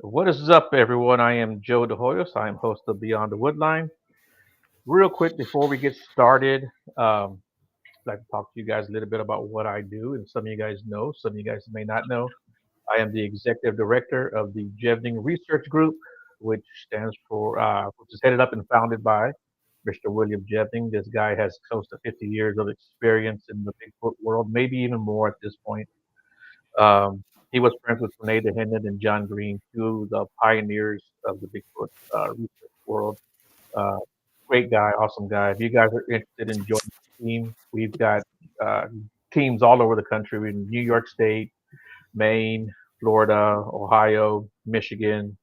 What is up, everyone? I am Joe DeHoyos. I am host of Beyond the Woodline. Real quick before we get started, I'd like to talk to you guys a little bit about what I do, and some of you guys know, some of you guys may not know. I am the executive director of the Jevning Research Group, which is headed up and founded by Mr. William Jevning. This guy has close to 50 years of experience in the Bigfoot world, maybe even more at this point. He was friends with Renee DeHenden and John Green, two of the pioneers of the Bigfoot research world. Uh, Great guy, awesome guy. If you guys are interested in joining the team, we've got uh, teams all over the country. We're in New York State, Maine, Florida, Ohio, Michigan,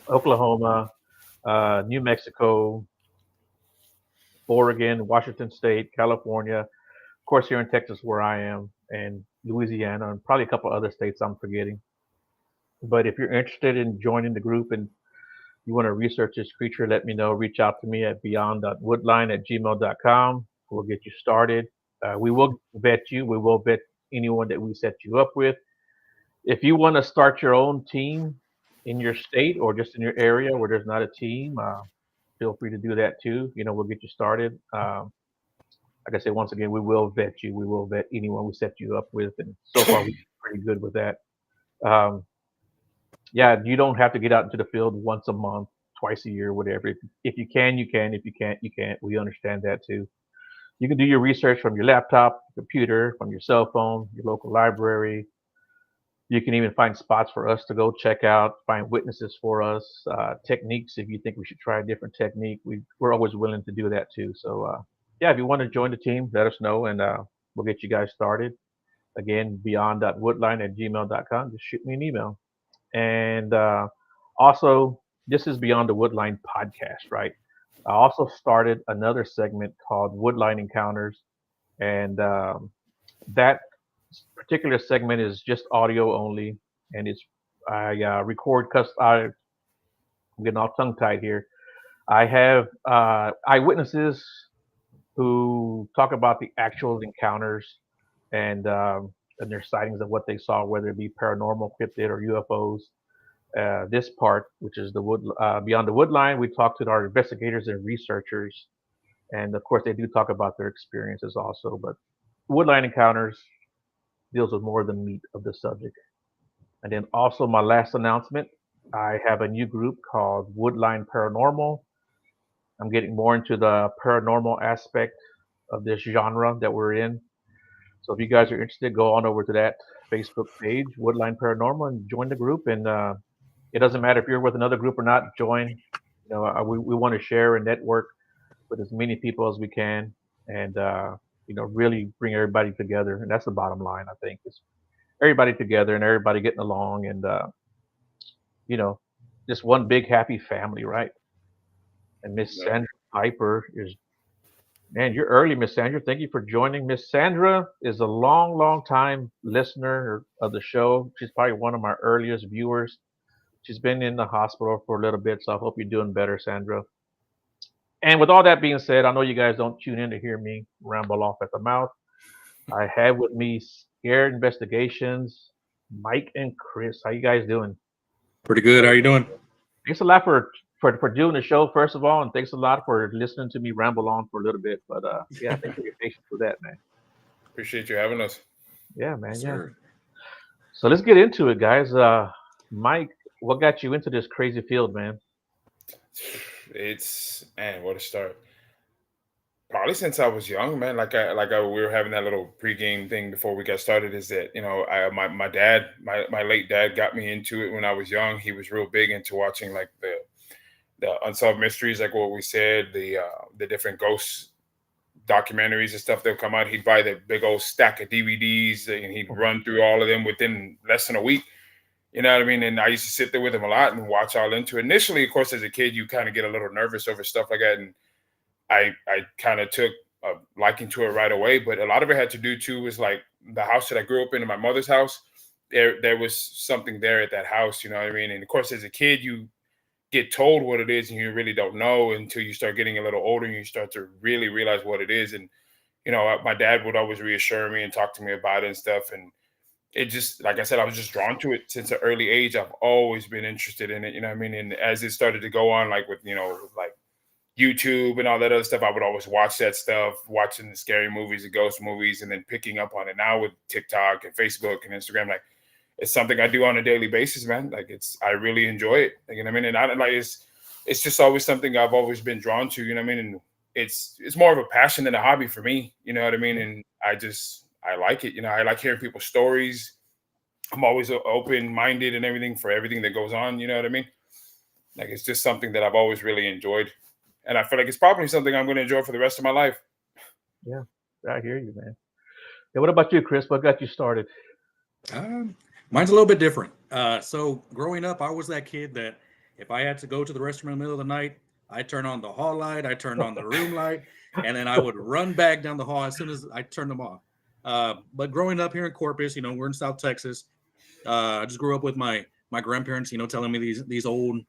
Oklahoma, New Mexico, Oregon, Washington State, California, of course, here in Texas, where I am, and Louisiana, and probably a couple other states I'm forgetting. But if you're interested in joining the group and you want to research this creature, let me know. Reach out to me at beyond.woodline@gmail.com. We'll get you started. We will vet you. We will vet anyone that we set you up with. If you want to start your own team in your state or just in your area where there's not a team, feel free to do that too. We'll get you started. Like I said, once again, we will vet you. We will vet anyone we set you up with, and so far we're pretty good with that. Um, yeah, you don't have to get out into the field once a month, twice a year, whatever. If you can, you can. If you can't, you can't. We understand that too. You can do your research from your laptop, computer, from your cell phone, your local library. You can even find spots for us to go check out, find witnesses for us, techniques. If you think we should try a different technique, we're always willing to do that too. So, yeah, if you want to join the team, let us know and we'll get you guys started. Again, beyond.woodline@gmail.com. Just shoot me an email. And also, this is Beyond the Woodline podcast, right? I also started another segment called Woodline Encounters, and that particular segment is just audio only, and it's I record cus I'm getting all tongue tied here. I have eyewitnesses who talk about the actual encounters and their sightings of what they saw, whether it be paranormal, cryptid, or UFOs. This part, which is the Beyond the Woodline, we talk to our investigators and researchers, and of course, they do talk about their experiences also. But Woodline Encounters deals with more of the meat of the subject. And then also, my last announcement: I have a new group called Woodline Paranormal. I'm getting more into the paranormal aspect of this genre that we're in. So if you guys are interested, go on over to that Facebook page, Woodline Paranormal, and join the group. And it doesn't matter if you're with another group or not. Join. We want to share and network with as many people as we can, and really bring everybody together. And that's the bottom line, I think, is everybody together and everybody getting along, and you know, just one big happy family, right? And Miss No, Sandra Piper is, man, you're early, Miss Sandra. Thank you for joining. Miss Sandra is a long, long time listener of the show. She's probably one of my earliest viewers. She's been in the hospital for a little bit, so I hope you're doing better, Sandra. And with all that being said, I know you guys don't tune in to hear me ramble off at the mouth. I have with me S.C.A.R.E Investigations, Mike and Chris. How you guys doing? pretty good. How you doing? Thanks a lot for doing the show, first of all, and thanks a lot for listening to me ramble on for a little bit. But yeah, thanks for your patience with that, man. Appreciate you having us. Yeah, Yes, man, yeah. sir. So let's get into it, guys. Mike, what got you into this crazy field, man? It's man, what a start. Probably since I was young, man. We were having that little pregame thing before we got started. Is that my dad, my late dad, got me into it when I was young. He was real big into watching like the unsolved mysteries, like what we said, the different ghosts documentaries and stuff that would come out. He'd buy the big old stack of DVDs and he'd run through all of them within less than a week. You know what I mean? And I used to sit there with him a lot and watch all into it. Initially, of course, as a kid, you kind of get a little nervous over stuff like that. And I kind of took a liking to it right away. But a lot of it had to do too was like the house that I grew up in my mother's house. There was something there at that house. You know what I mean? And of course, as a kid, you get told what it is and you really don't know until you start getting a little older and you start to really realize what it is. And my dad would always reassure me and talk to me about it and stuff. And it just, like I said, I was just drawn to it since an early age. I've always been interested in it, you know what I mean? And as it started to go on, like with, like YouTube and all that other stuff, I would always watch that stuff, watching the scary movies, the ghost movies, and then picking up on it now with TikTok and Facebook and Instagram. Like, it's something I do on a daily basis, man. Like, I really enjoy it. Like, you know what I mean? And I like it's just always something I've always been drawn to, you know what I mean? And it's more of a passion than a hobby for me, you know what I mean? And I like it. I like hearing people's stories. I'm always open minded and everything for everything that goes on, you know what I mean? Like, it's just something that I've always really enjoyed. And I feel like it's probably something I'm going to enjoy for the rest of my life. Yeah, I hear you, man. Yeah, what about you, Chris? What got you started? Mine's a little bit different. So growing up, I was that kid that if I had to go to the restroom in the middle of the night, I turned on the hall light, I turned on the room light, and then I would run back down the hall as soon as I turned them off. But growing up here in Corpus, we're in South Texas. I just grew up with my grandparents, telling me these old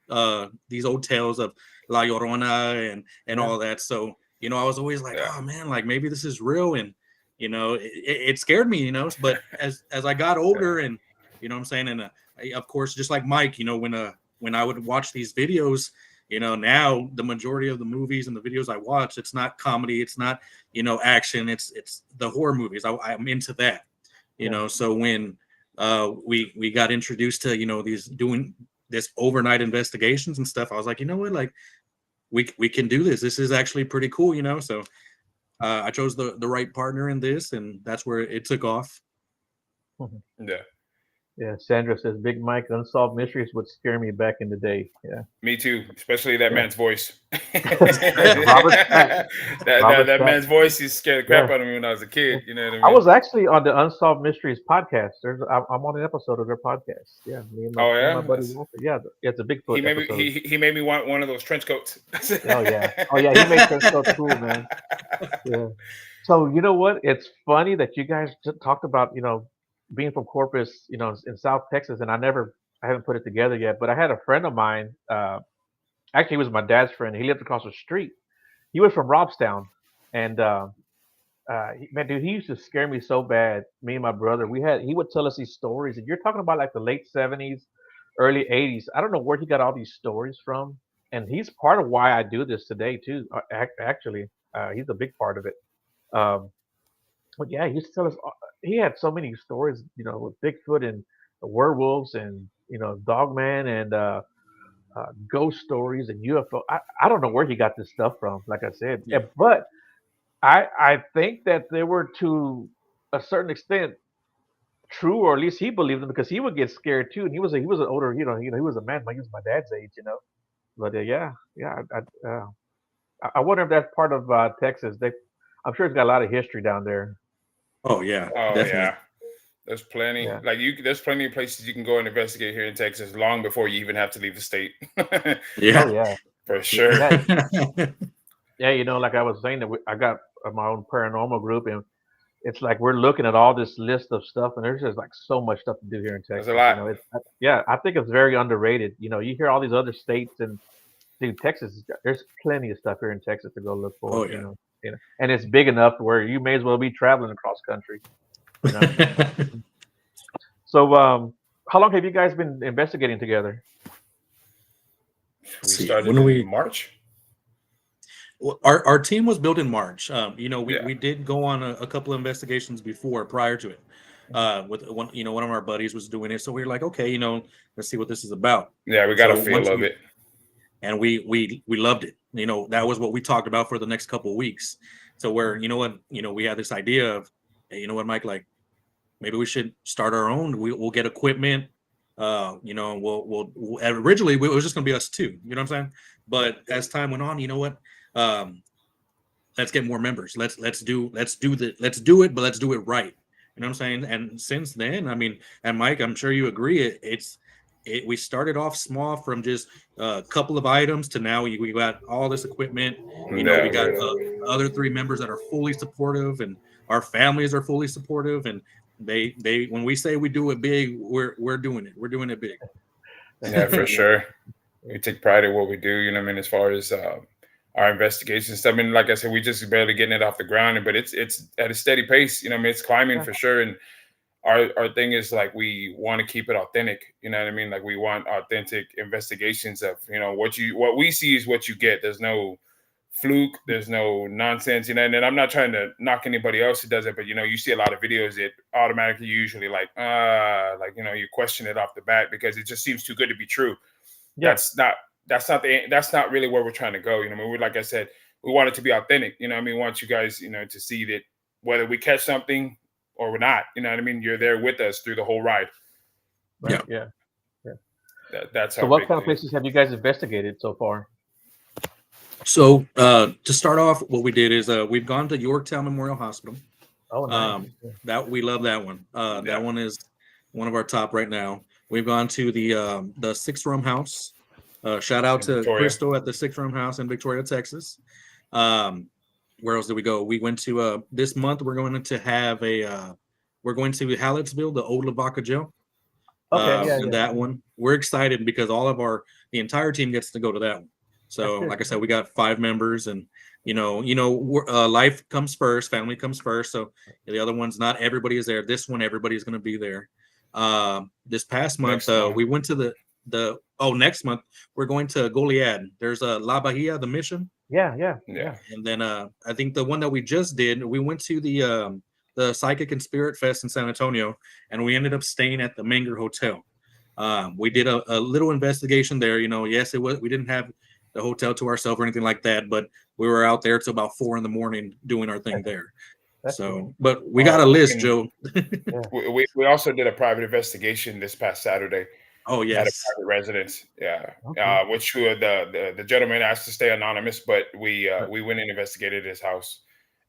tales of La Llorona and all that. So I was always like, oh man, like maybe this is real, and it scared me, But as I got older, and what I'm saying, and of course, just like Mike, when I would watch these videos, now the majority of the movies and the videos I watch, it's not comedy, it's not action, it's the horror movies. I'm into that, So when we got introduced to these doing this overnight investigations and stuff, I was like, you know what, like we can do this. This is actually pretty cool, So I chose the right partner in this, and that's where it took off. Yeah. Yeah, Sandra says Big Mike Unsolved Mysteries would scare me back in the day. Yeah, Me too, especially that man's voice. Robert Stack. Robert that Stack. man's voice, he scared the crap Yeah. out of me when I was a kid. You know what I I mean? was actually on the Unsolved Mysteries podcast. I'm on an episode of their podcast. Yeah, me and Oh my yeah, buddy Walter. Yeah, it's a he Bigfoot made me episode. he made me want one of those trench coats. Oh yeah, he makes that so cool, man. Yeah. So you know what? It's funny that you guys just talked about being from Corpus, in South Texas, and I haven't put it together yet. But I had a friend of mine. Actually, he was my dad's friend. He lived across the street. He was from Robstown, and man, dude, he used to scare me so bad. Me and my brother, he would tell us these stories, and you're talking about like the late '70s, early '80s. I don't know where he got all these stories from, and he's part of why I do this today too. Actually, he's a big part of it. Um, but yeah, he used to tell us. He had so many stories, with Bigfoot and the werewolves and Dogman and ghost stories and UFO. I don't know where he got this stuff from. Like I said, Yeah. but I think that they were to a certain extent true, or at least he believed them because he would get scared too. And he was an older, he was a man, like he was my dad's age. But yeah, I wonder if that's part of Texas. I'm sure it's got a lot of history down there. Oh yeah, Oh definitely. yeah, there's plenty. Yeah. Like there's plenty of places you can go and investigate here in Texas long before you even have to leave the state. Yeah. Oh yeah. For sure. Yeah, like I was saying that I got my own paranormal group, and it's like we're looking at all this list of stuff, and there's just like so much stuff to do here in There's Texas. a lot. Yeah, I think it's very underrated. You hear all these other states, and dude, Texas, there's plenty of stuff here in Texas to go look for. Oh yeah. And it's big enough where you may as well be traveling across country. So, how long have you guys been investigating together? We started in March. Well, our team was built in March. We did go on a couple of investigations prior to it. With one of our buddies was doing it, so we were like, okay, let's see what this is about. Yeah, we got a feel of it, and we loved it. That was what we talked about for the next couple of weeks. So where we had this idea of, hey, you know what, Mike, like maybe we should start our own. We'll get equipment. We'll originally it was just gonna be us two. You know what I'm saying? But as time went on, you know what? Let's get more members. Let's do it, but let's do it right. You know what I'm saying? And since then, I mean, and Mike, I'm sure you agree, we started off small from just a couple of items to now we got all this equipment. We got other three members that are fully supportive, and our families are fully supportive. And they when we say we do it big, we're doing it. We're doing it big. Yeah, for sure. We take pride in what we do. You know what I mean? As far as our investigations, I mean, like I said, we just barely getting it off the ground, but it's at a steady pace. You know what I mean? It's climbing for sure. And our thing is like we want to keep it authentic. You know what I mean? Like we want authentic investigations of, you know, what we see is what you get. There's no fluke, there's no nonsense, you know. And then I'm not trying to knock anybody else who does it, but you know, you see a lot of videos that automatically usually like you know, you question it off the bat because it just seems too good to be true. Yeah. That's not really where we're trying to go. You know, I mean, like I said, we want it to be authentic. You know, I mean, we want you guys, you know, to see that whether we catch something or we're not, you know what I mean, you're there with us through the whole ride. Right. Yeah. That's So our what big kind of thing. places have you guys investigated so far? So to start off, what we did is we've gone to Yorktown Memorial Hospital. Oh, nice. That we love that one. That one is one of our top right now. We've gone to the 6-room house. Shout out In to Victoria. Crystal at the 6-room house in Victoria, Texas. Where else did we go? We went to this month. We're going to have we're going to Hallettsville, the old Lavaca jail. Okay. Yeah. And that one, we're excited because the entire team gets to go to that one. So, like I said, we got 5 members, and life comes first, family comes first. So the other ones, not everybody is there. This one, everybody's going to be there. This past month, we went to next month we're going to Goliad. There's La Bahia, the mission. Yeah. And then I think the one that we just did, we went to the Psychic and Spirit Fest in San Antonio, and we ended up staying at the Menger Hotel. We did a little investigation there. You know, yes, we didn't have the hotel to ourselves or anything like that, but we were out there till about 4 a.m. doing our thing there. Cool. But we got a list, Joe. We also did a private investigation this past Saturday. Oh, yes. At a private residence, yeah. Okay. Which the gentleman asked to stay anonymous, but we went and investigated his house,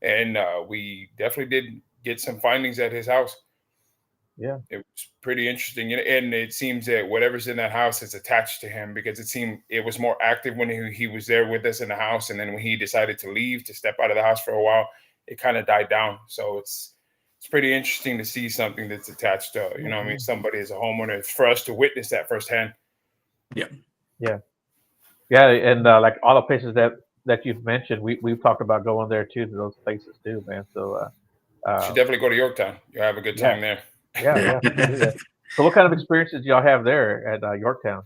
and we definitely did get some findings at his house. Yeah, it was pretty interesting, and it seems that whatever's in that house is attached to him because it was more active when he was there with us in the house, and then when he decided to leave to step out of the house for a while, it kind of died down. So it's pretty interesting to see something that's attached to, you know what I mean, somebody as a homeowner. It's for us to witness that firsthand. Yeah, and like all the places that you've mentioned, we've talked about going there too, to those places too, man. So you should definitely go to Yorktown. You'll have a good time there. Yeah. So what kind of experiences do y'all have there at Yorktown?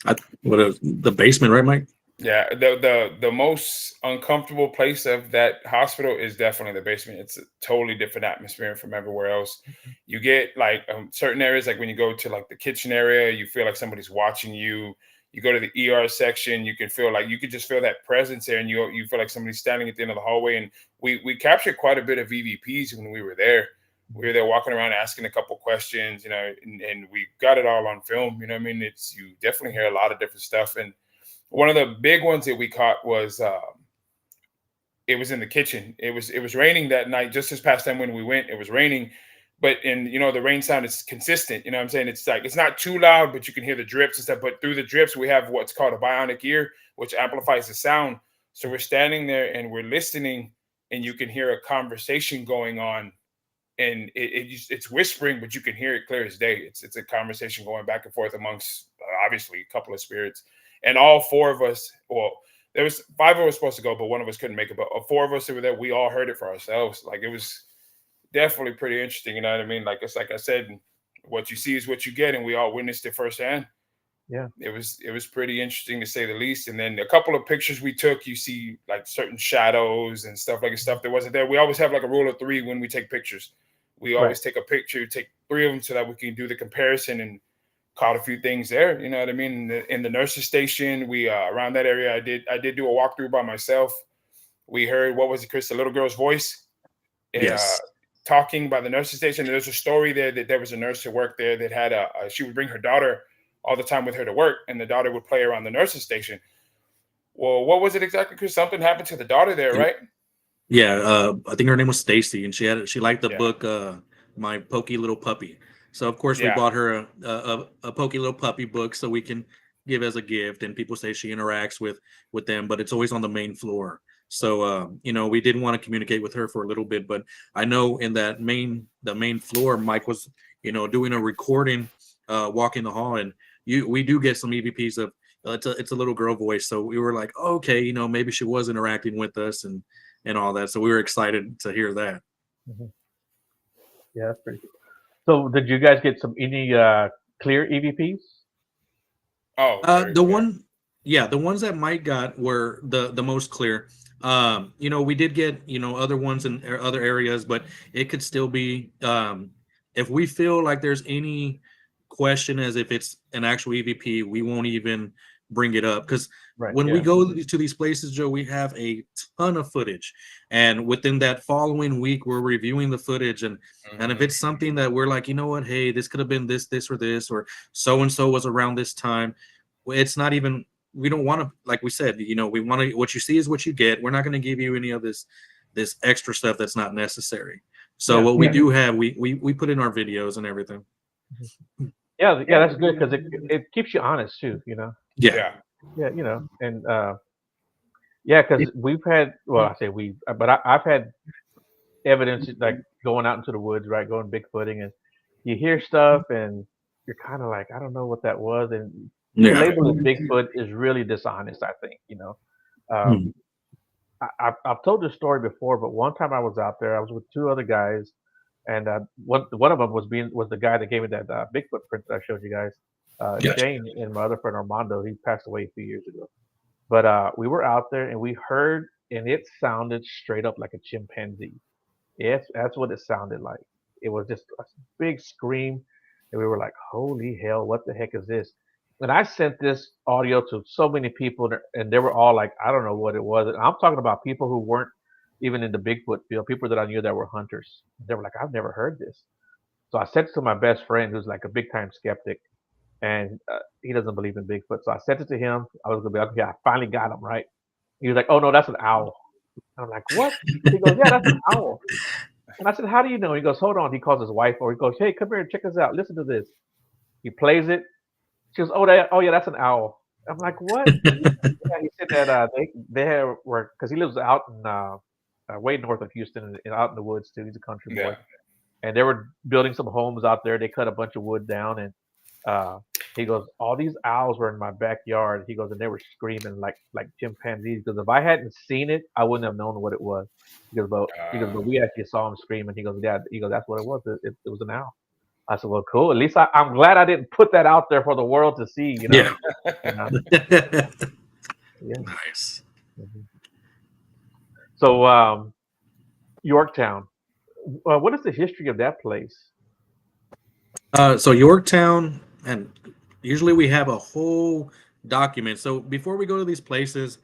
The basement, right, Mike? Yeah, the most uncomfortable place of that hospital is definitely the basement. It's a totally different atmosphere from everywhere else. You get like certain areas, like when you go to like the kitchen area, you feel like somebody's watching you. You go to the ER section, you could just feel that presence there, and you feel like somebody's standing at the end of the hallway. And we captured quite a bit of EVPs when we were there. We were there walking around asking a couple questions, you know, and we got it all on film. You know what I mean? You definitely hear a lot of different stuff. And one of the big ones that we caught was it was in the kitchen. It was raining that night, just this past time when we went. It was raining, but the rain sound is consistent. You know what I'm saying? It's like it's not too loud, but you can hear the drips and stuff. But through the drips, we have what's called a bionic ear, which amplifies the sound. So we're standing there and we're listening, and you can hear a conversation going on. And it's whispering, but you can hear it clear as day. It's a conversation going back and forth amongst obviously a couple of spirits, and all 4 of us. Well, there was 5 of us supposed to go, but one of us couldn't make it. But 4 of us that were there, we all heard it for ourselves. Like it was definitely pretty interesting. You know what I mean? Like it's like I said, what you see is what you get, and we all witnessed it firsthand. Yeah, it was pretty interesting to say the least. And then a couple of pictures we took, you see like certain shadows and stuff that wasn't there. We always have like a rule of 3 when we take pictures. We always take a picture, take 3 of them so that we can do the comparison, and caught a few things there. You know what I mean? In the nurse's station, we around that area, I did do a walkthrough by myself. We heard, what was it, Chris, the little girl's voice? Yes. Talking by the nurse's station. There's a story there that there was a nurse who worked there that had she would bring her daughter all the time with her to work, and the daughter would play around the nurse's station. Well, what was it exactly, Chris? Something happened to the daughter there, right? Yeah, I think her name was Stacy, and she liked the book My Pokey Little Puppy. So of course we bought her a Pokey Little Puppy book so we can give as a gift. And people say she interacts with them, but it's always on the main floor. So we didn't want to communicate with her for a little bit, but I know in the main floor, Mike was doing a recording, walking the hall, and we do get some EVPs of it's a little girl voice. So we were like, okay, maybe she was interacting with us and all that. So we were excited to hear that. Yeah, that's pretty cool. So did you guys get any clear EVPs? Oh, very The clear. one, yeah, the ones that Mike got were the most clear. We did get other ones in other areas, but it could still be if we feel like there's any question as if it's an actual EVP, we won't even bring it up because Right. when we Yeah. go to these places, Joe, we have a ton of footage, and within that following week, we're reviewing the footage, and if Mhm. it's something that we're like, you know what, hey, this could have been this, or so and so was around this time. It's not even, we don't want to, like we said, we want to, what you see is what you get. We're not going to give you any of this extra stuff that's not necessary. So Yeah. what we do have, we put in our videos and everything. Yeah. Yeah. That's good because it keeps you honest too. Yeah. Yeah. Yeah. And yeah, because we've had, well, I say we, but I've had evidence like going out into the woods, right, going bigfooting, and you hear stuff, and you're kind of like, I don't know what that was, and to Yeah. label it Bigfoot is really dishonest. I think. Hmm. I've told this story before, but one time I was out there, I was with two other guys, and one of them was the guy that gave me that Bigfoot print that I showed you guys, Gotcha. Shane, and my other friend Armando. He passed away a few years ago. But we were out there and we heard, and it sounded straight up like a chimpanzee. Yes, that's what it sounded like. It was just a big scream, and we were like, "Holy hell, what the heck is this?" And I sent this audio to so many people, and they were all like, "I don't know what it was." And I'm talking about people who weren't even in the Bigfoot field, people that I knew that were hunters. They were like, "I've never heard this." So I sent it to my best friend, who's like a big time skeptic, and he doesn't believe in Bigfoot. So I sent it to him. I was gonna be like, "Okay, I finally got him right." He was like, "Oh no, that's an owl." And I'm like, "What?" He goes, "Yeah, that's an owl." And I said, "How do you know?" He goes, "Hold on." He calls his wife, or he goes, "Hey, come here and check this out. Listen to this." He plays it. She goes, "Oh yeah, that's an owl." I'm like, "What?" Yeah, he said that were because he lives out in way north of Houston and out in the woods too. He's a country boy, Yeah. and they were building some homes out there. They cut a bunch of wood down, and uh, he goes, "All these owls were in my backyard." He goes, and they were screaming like chimpanzees. Because if I hadn't seen it, I wouldn't have known what it was. But we actually saw him screaming. He goes, "Yeah." He goes, "That's what it was. It was an owl." I said, "Well, cool. At least I'm glad I didn't put that out there for the world to see." Yeah. You know? Yeah. Nice. Mhm. So, Yorktown. What is the history of that place? So Yorktown, and usually we have a whole document. So before we go to these places,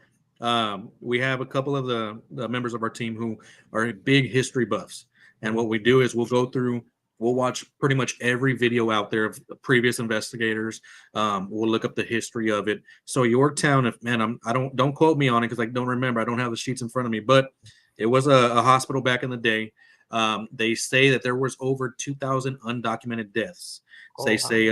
we have a couple of the members of our team who are big history buffs. And what we do is we'll watch pretty much every video out there of previous investigators. We'll look up the history of it. So Yorktown, if man, don't quote me on it because I don't remember. I don't have the sheets in front of me, but it was a hospital back in the day. They say that there was over 2,000 undocumented deaths. So Oh, they wow. say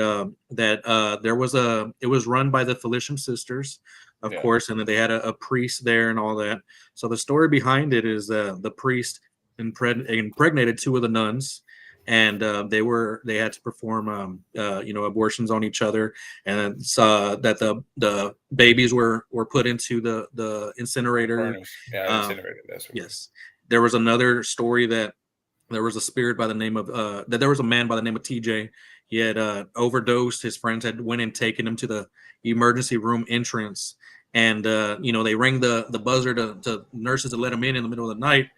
that it was run by the Felisham sisters, of Yeah. course, and that they had a priest there and all that. So the story behind it is the priest impregnated two of the nuns, and they had to perform abortions on each other, and that the babies were put into the incinerator. Furnace. Yeah, Um, incinerated. That's what. yes, there was another story that there was a spirit by the name of that there was a man by the name of TJ. He had overdosed. His friends had went and taken him to the emergency room entrance, and they rang the buzzer to nurses to let him in the middle of the night.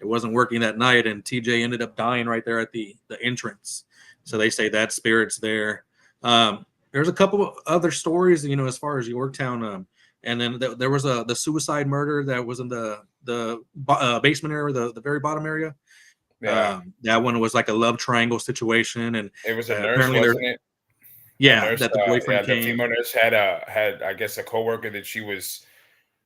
It wasn't working that night, and TJ ended up dying right there at the entrance. So they say that spirit's there. There's a couple of other stories, as far as Yorktown. And then there was the suicide murder that was in the basement area, the very bottom area. Yeah. That one was like a love triangle situation, and It was a nurse, apparently there, wasn't it? A yeah, nurse. that the Yeah, boyfriend the came. female nurse had I guess a coworker that she was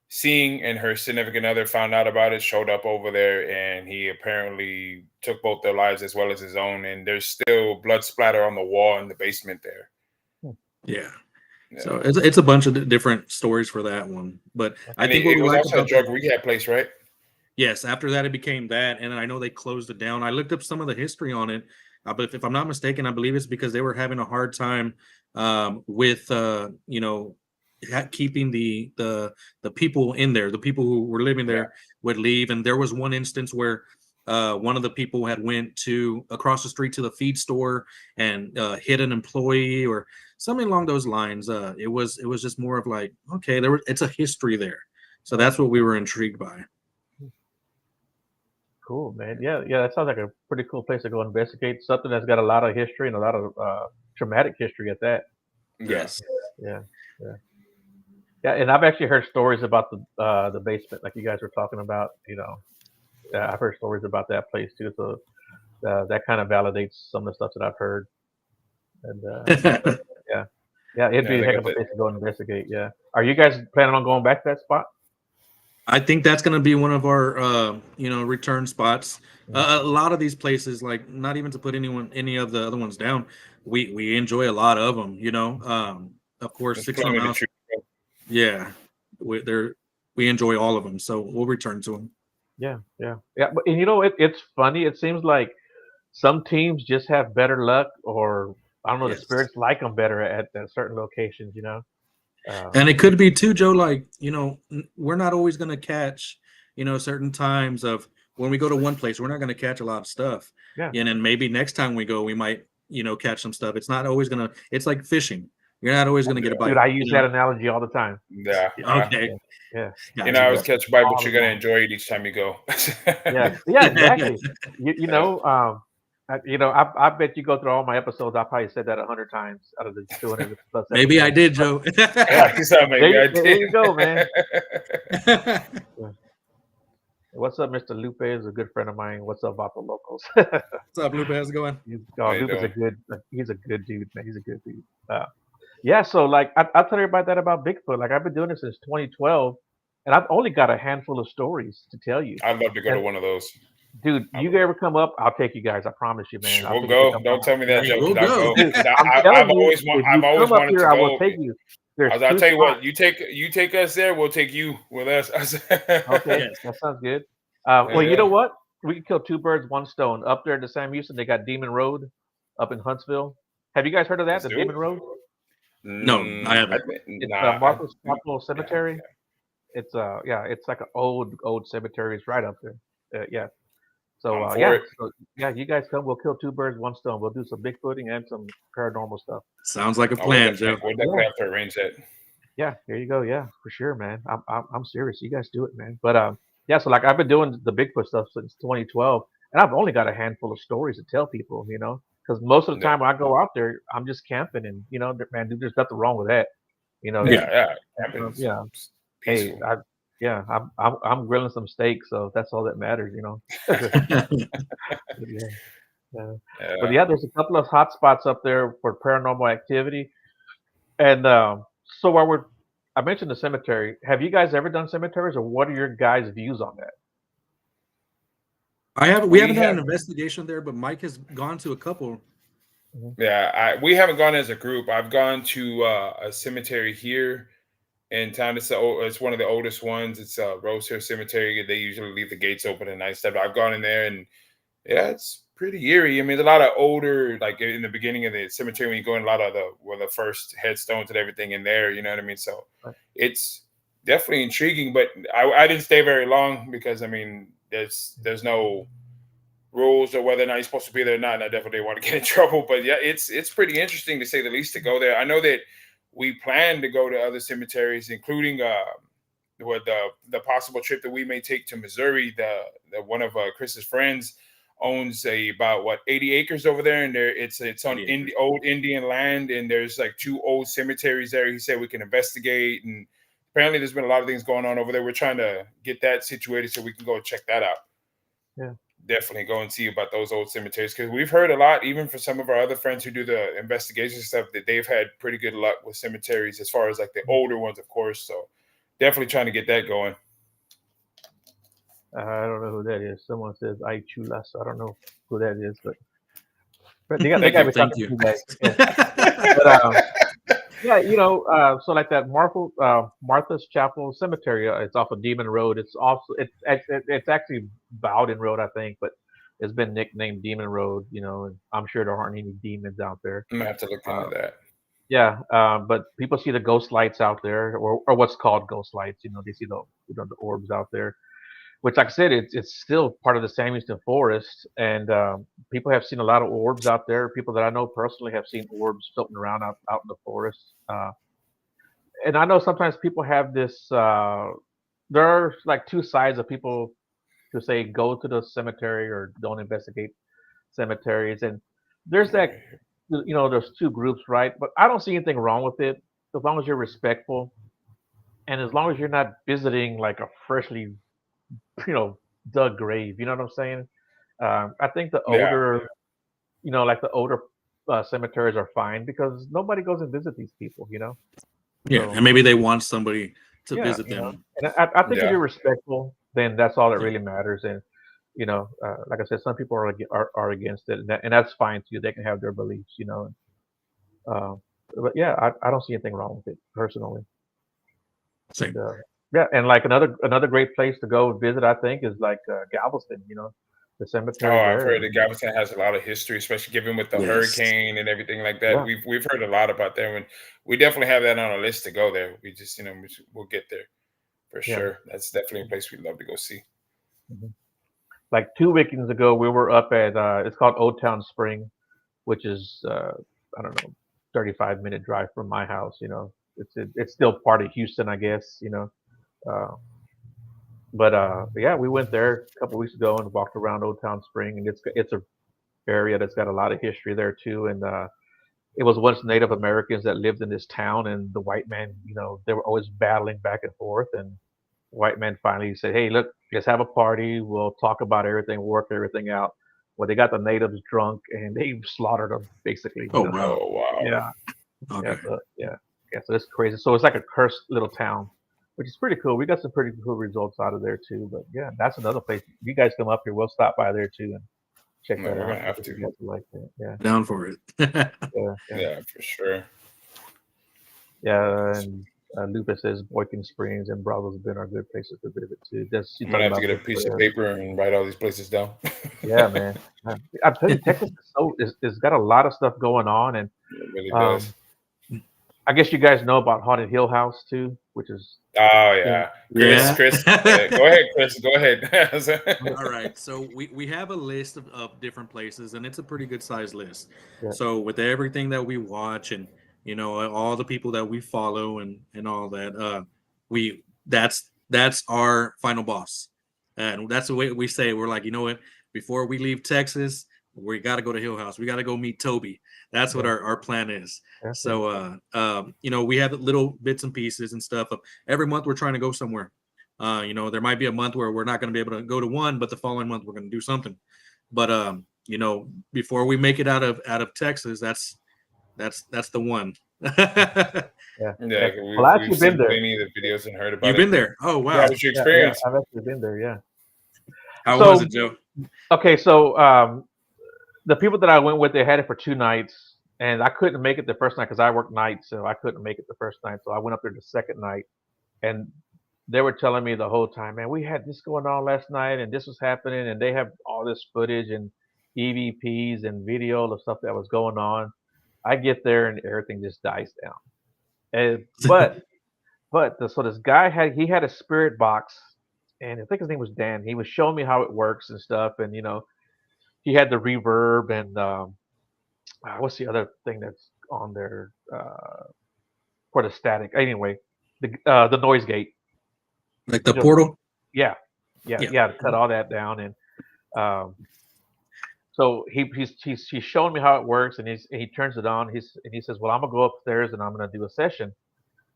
seeing, and her significant other found out about it, showed up over there, and he apparently took both their lives as well as his own. And there's still blood splatter on the wall in the basement there. Yeah. Yeah. So it's a bunch of different stories for that one, but I And think it what we was like also a about drug that, rehab place, right? yes, after that it became that, and I know they closed it down. I looked up some of the history on it, but if I'm not mistaken, I believe it's because they were having a hard time with keeping the people in there. The people who were living Yeah. there would leave, and there was one instance where One of the people had went to across the street to the feed store and hit an employee or something along those lines. It was just more of like, okay, it's a history there. So that's what we were intrigued by. Cool, man. Yeah, yeah. That sounds like a pretty cool place to go investigate. Something that's got a lot of history and a lot of traumatic history at that. Yeah. Yes. Yeah, yeah, yeah. And I've actually heard stories about the basement, like you guys were talking about. I've heard stories about that place too. So that kind of validates some of the stuff that I've heard. And yeah, yeah, it'd Yeah, be a they heck got of a the place to go investigate. Yeah. Are you guys planning on going back to that spot? I think that's going to be one of our, return spots. Mhm. A lot of these places, like not even to put any of the other ones down, we enjoy a lot of them. Of course, there's 6 on plenty to Mouse. choose. Yeah, we enjoy all of them, so we'll return to them. Yeah, yeah, yeah. But and it's funny. It seems like some teams just have better luck, or I don't know, the Yes. spirits like them better at certain locations. Um, And it could be too, Joe, like, we're not always going to catch, certain times of when we go to one place, we're not going to catch a lot of stuff. yeah, And then maybe next time we go, we might, catch some stuff. It's not always going to, it's like fishing. You're not always going to get a dude, bite, I use that analogy all the time. Yeah. Okay. Yeah, yeah, Gotcha, I always bro. catch a bite, but all you're the gonna time. enjoy it each time you go. Yeah, yeah, exactly. You Yeah. know, I bet you go through all my episodes. I probably said that 100 times out of the 200 plus Maybe I episodes. did, Joe. Yeah, you sound like I There did. you go, man. Yeah. What's up, Mr. Lupe? Is a good friend of mine. What's up, Vato Locals? What's up, Lupe? How's it going? How you Lupe is a doing? good. He's a good dude, man. He's a good dude. Yeah. So like, I tell everybody that about Bigfoot. Like I've been doing this since 2012, and I've only got a handful of stories to tell you. I'd love to go to And one of those. dude, I you would. ever come up? I'll take you guys. I promise you, man. I'll We'll take you to go. come Don't tell me that, Hey, Joe, we'll because I'll go. go. 'Cause I'm telling I've you, always if you I've always come up wanted here, to I will go. take you. There's I'll two tell you spots. what. You take us there. We'll take you with us. Okay, Yes. that sounds good. Well, you Yeah. know what? We can kill two birds, one stone. Up there at Sam Houston, they got Demon Road up in Huntsville. Have you guys heard of that? Let's The do it. Demon Road? No, I I haven't. think It's nah. Marcos Yeah, Chapel yeah. Cemetery. It's yeah, it's like an old cemetery. It's right up there. Yeah. So I'm for it. yeah, you guys come. We'll kill two birds, one stone. We'll do some bigfooting and some paranormal stuff. Sounds like a Oh, we'll plan, definitely Joe. we'll Yeah, definitely have to arrange that. yeah. There you go. Yeah, for sure, man. I'm serious. You guys do it, man. But yeah. So like I've been doing the Bigfoot stuff since 2012, and I've only got a handful of stories to tell people. Because most of the Yeah. time when I go out there, I'm just camping, and man, dude, there's nothing wrong with that. Yeah. Yeah. Yeah. Camping's Yeah. Hey, peaceful. yeah, I'm grilling some steak, so that's all that matters. Yeah, yeah. But Yeah. yeah, there's a couple of hot spots up there for paranormal activity. And so I mentioned the cemetery. Have you guys ever done cemeteries, or what are your guys' views on that? We We haven't done an have. investigation there, but Mike has gone to a couple. Mhm. Yeah. We haven't gone as a group. I've gone to a cemetery here in town. It's one of the oldest ones. It's Rose Hill Cemetery. They usually leave the gates open at night stuff. I've gone in there, and yeah, it's pretty eerie. I mean, there's a lot of older, like in the beginning of the cemetery, when you go in, a lot of the first headstones and everything in there. You know what I mean? So Right. it's definitely intriguing. But I didn't stay very long because I mean, there's no rules or whether or not you're supposed to be there or not. And I definitely didn't want to get in trouble. But yeah, it's pretty interesting to say the least to go there. I know that we plan to go to other cemeteries, including with the possible trip that we may take to Missouri. The one of Chris's friends owns about 80 acres over there, and it's on 80 acres. old Indian land, and there's like two old cemeteries there. He said we can investigate, and apparently there's been a lot of things going on over there. We're trying to get that situated so we can go check that out. Yeah. Definitely go and see about those old cemeteries, because we've heard a lot, even from some of our other friends who do the investigation stuff, that they've had pretty good luck with cemeteries as far as like the older ones, of course. So definitely trying to get that going. I don't know who that is. Someone says "Ay chulas." I don't know who that is, but they got Thank to you. be Thank talking to you. you guys. Yeah. But yeah, so like that Martha's Chapel Cemetery, it's off of Demon Road. It's actually Bowden Road, I think, but it's been nicknamed Demon Road. And I'm sure there aren't any demons out there. I'm gonna have to look Uh, into that. yeah, but people see the ghost lights out there, or what's called ghost lights. They see the orbs out there. which, like I said, it's still part of the Sam Houston Forest, and people have seen a lot of orbs out there. People that I know personally have seen orbs floating around out in the forest. And I know sometimes people have this. There are like two sides of people who say go to the cemetery or don't investigate cemeteries, and there's that. There's two groups, right? But I don't see anything wrong with it as long as you're respectful, and as long as you're not visiting like a freshly, you know, dug grave. You know what I'm saying? I think the Yeah. older, like the older cemeteries are fine because nobody goes and visit these people. Yeah, So and maybe they want somebody to yeah, visit them. and I think if Yeah. you're respectful, then that's all that Yeah. really matters. And like I said, some people are against it, and that's fine too. They can have their beliefs. Uh, but yeah, I don't see anything wrong with it personally. And Same. yeah, and like another great place to go visit, I think, is like Galveston. The Oh, cemetery I've there. heard that Galveston has a lot of history, especially given with the Yes. hurricane and everything like that. Yeah, We've heard a lot about them, and we definitely have that on our list to go there. We just we'll get there for yeah. sure. That's definitely a place we'd love to go see. Mhm. Like 2 weekends ago, we were up at it's called Old Town Spring, which is I don't know, 35-minute drive from my house. It's still part of Houston, I guess. Uh, but yeah, we went there a couple weeks ago and walked around Old Town Spring, and it's a area that's got a lot of history there too. And it was once Native Americans that lived in this town, and the white man, they were always battling back and forth. And the white man finally said, "Hey, look, let's have a party. We'll talk about everything, work everything out." Well, they got the natives drunk and they slaughtered them, basically. Oh wow. Oh wow. Yeah, yeah, Okay. yeah. So it's crazy. So it's like a cursed little town, which is pretty cool. We got some pretty cool results out of there too. But yeah, that's another place. If you guys come up here, we'll stop by there too and check No, that we're out. gonna I have think to. you guys will like that. Yeah, Down for it. yeah, yeah. Yeah, for sure. Yeah, and Lupus says Boykin Springs and Bravos Bend are good places to visit too. Just you I'm gonna talking have to about get a Big piece of Bear. paper and write all these places down. Yeah, man. I'm telling you, Texas is got a lot of stuff going on, and It really does. um, I guess you guys know about Haunted Hill House too, which is Oh in, yeah, Chris. Yeah. Chris, go ahead, Chris. Go ahead. All right. So we have a list of different places, and it's a pretty good sized list. yeah, So with everything that we watch and all the people that we follow and all that, we that's our final boss. And that's the way we say it. We're like, you know what, before we leave Texas, we got to go to Hill House. We got to go meet Toby. That's what yeah, our plan is. definitely. So we have little bits and pieces and stuff of every month we're trying to go somewhere. There might be a month where we're not going to be able to go to one, but the following month we're going to do something. But before we make it out of Texas, that's the one. Yeah, yeah. Yeah, Well, I we've actually been seen there. plenty of the videos and heard You've about been it. there? Oh Yeah, wow! what's your Yeah, yeah. experience? I've actually been there. Yeah. How was So it, Joe? okay, so the people that I went with, they had it for 2 nights, and I couldn't make it the first night because I worked nights, so I couldn't make it the first night. So I went up there the second night, and they were telling me the whole time, man, we had this going on last night, and this was happening, and they have all this footage and EVPs and video of stuff that was going on. I get there and everything just dies down. And so this guy had a spirit box, and I think his name was Dan. He was showing me how it works and stuff, and he had the reverb and what's the other thing that's on there for the static? Anyway, the noise gate. Like the You know, portal? yeah, yeah, Yeah. yeah. To cut all that down, and um, so he's showing me how it works, and he turns it on. He says, "Well, I'm gonna go upstairs and I'm gonna do a session."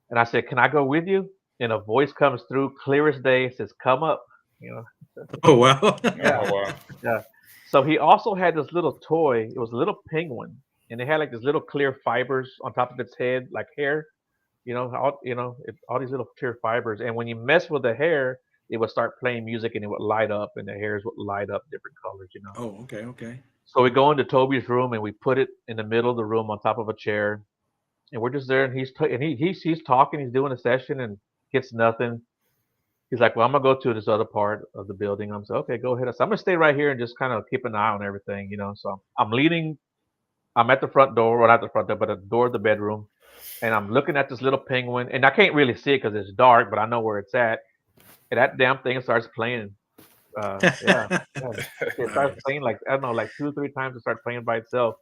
And I said, "Can I go with you?" And a voice comes through clear as day. Says, "Come up." You know, Oh wow! yeah, Oh wow. yeah. So he also had this little toy. It was a little penguin, and it had like this little clear fibers on top of its head, like hair. All these little clear fibers. And when you mess with the hair, it would start playing music, and it would light up, and the hairs would light up different colors. Oh, okay, okay. So we go into Toby's room, and we put it in the middle of the room on top of a chair, and we're just there, and he's talking, he's doing a session, and gets nothing. He's like, "Well, I'm gonna go to this other part of the building." I'm saying, "Okay, go ahead." So I'm gonna stay right here and just kind of keep an eye on everything. So I'm leaning. I'm at the front door, well, not the front door, but at the door of the bedroom, and I'm looking at this little penguin, and I can't really see it because it's dark, but I know where it's at. And that damn thing starts playing. Yeah, yeah. It starts Nice. playing like I don't know, like 2 or 3 times. It starts playing by itself,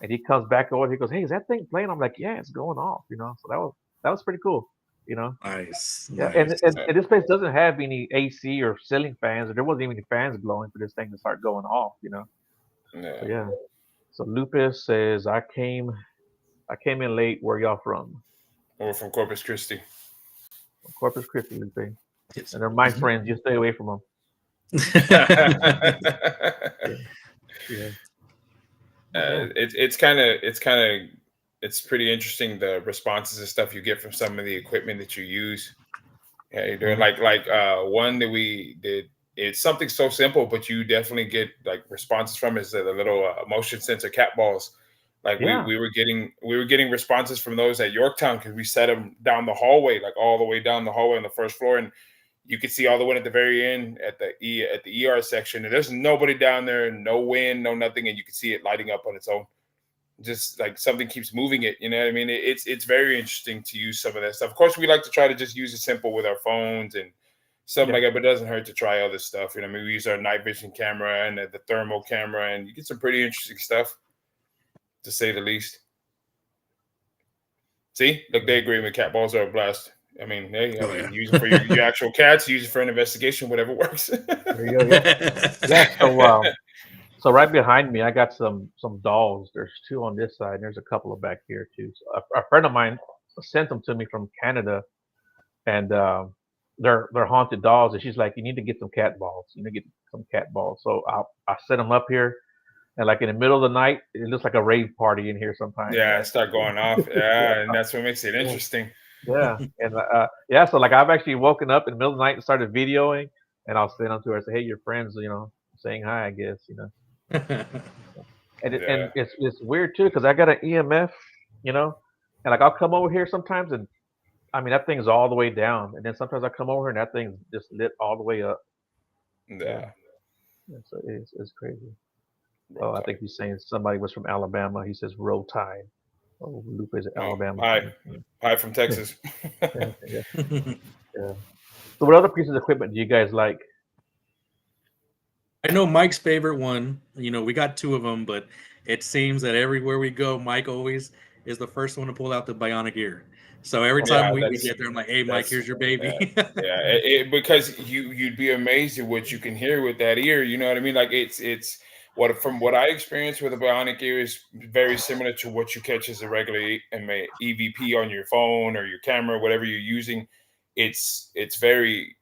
and he comes back over. He goes, "Hey, is that thing playing?" I'm like, "Yeah, it's going off." So that was pretty cool. You know. Nice. Yeah, and, Nice. and, and this place doesn't have any AC or ceiling fans, or there wasn't even any fans blowing for this thing to start going off. So Yeah. yeah. So Lupus says, I came in late. Where y'all from? Or from Corpus Christi. Corpus Christi, Lupe. Yes. And they're my friends. You stay away from them. Yeah, yeah. Oh man. It's pretty interesting the responses and stuff you get from some of the equipment that you use. Yeah, you're doing Mhm. one that we did. It's something so simple, but you definitely get like responses from is the little motion sensor cat balls. Like Yeah. we were getting responses from those at Yorktown because we set them down the hallway, like all the way down the hallway on the first floor, and you could see all the way at the very end at the ER section, and there's nobody down there, no wind, no nothing, and you can see it lighting up on its own. Just like something keeps moving it, you know what I mean? It's very interesting to use some of that stuff. Of course, we like to try to just use it simple with our phones and something Yeah. like that, but it doesn't hurt to try other stuff. I mean, we use our night vision camera and the thermal camera, and you get some pretty interesting stuff, to say the least. See, look, they agree with cat balls are a blast. Oh yeah. Use it for your actual cats, use it for an investigation, whatever works. There you go. Yeah. Yeah. So right behind me, I got some dolls. There's two on this side. And there's a couple of back here too. So a friend of mine sent them to me from Canada, and they're haunted dolls. And she's like, "You need to get some cat balls. You need to get some cat balls." So I set them up here, and like in the middle of the night, it looks like a rave party in here sometimes, Yeah, man. start going off. Yeah, and that's what makes it Yeah. interesting. Yeah, and yeah, so like I've actually woken up in the middle of the night and started videoing, and I'll send them to her and say, "Hey, your friends, saying hi, I guess." And Yeah. it's weird too because I got an EMF, you know, and like I'll come over here sometimes, and I mean that thing's all the way down, and then sometimes I come over here and that thing's just lit all the way up. Yeah, Yeah. yeah, so it's crazy. Roll Oh, I Tide. think he's saying somebody was from Alabama. He says Roll Tide. Oh, Lupe is an Oh, Alabama hi. fan. Hi from Texas. Yeah, yeah, yeah. So, what other pieces of equipment do you guys like? I know Mike's favorite one. We got two of them, but it seems that everywhere we go, Mike always is the first one to pull out the bionic ear. So every time Yeah, we get there, I'm like, "Hey, Mike, that's here's your yeah, baby." yeah. Because you'd be amazed at what you can hear with that ear. You know what I mean? Like it's what I experienced with a bionic ear is very similar to what you catch as a regular EVP on your phone or your camera, whatever you're using. It's very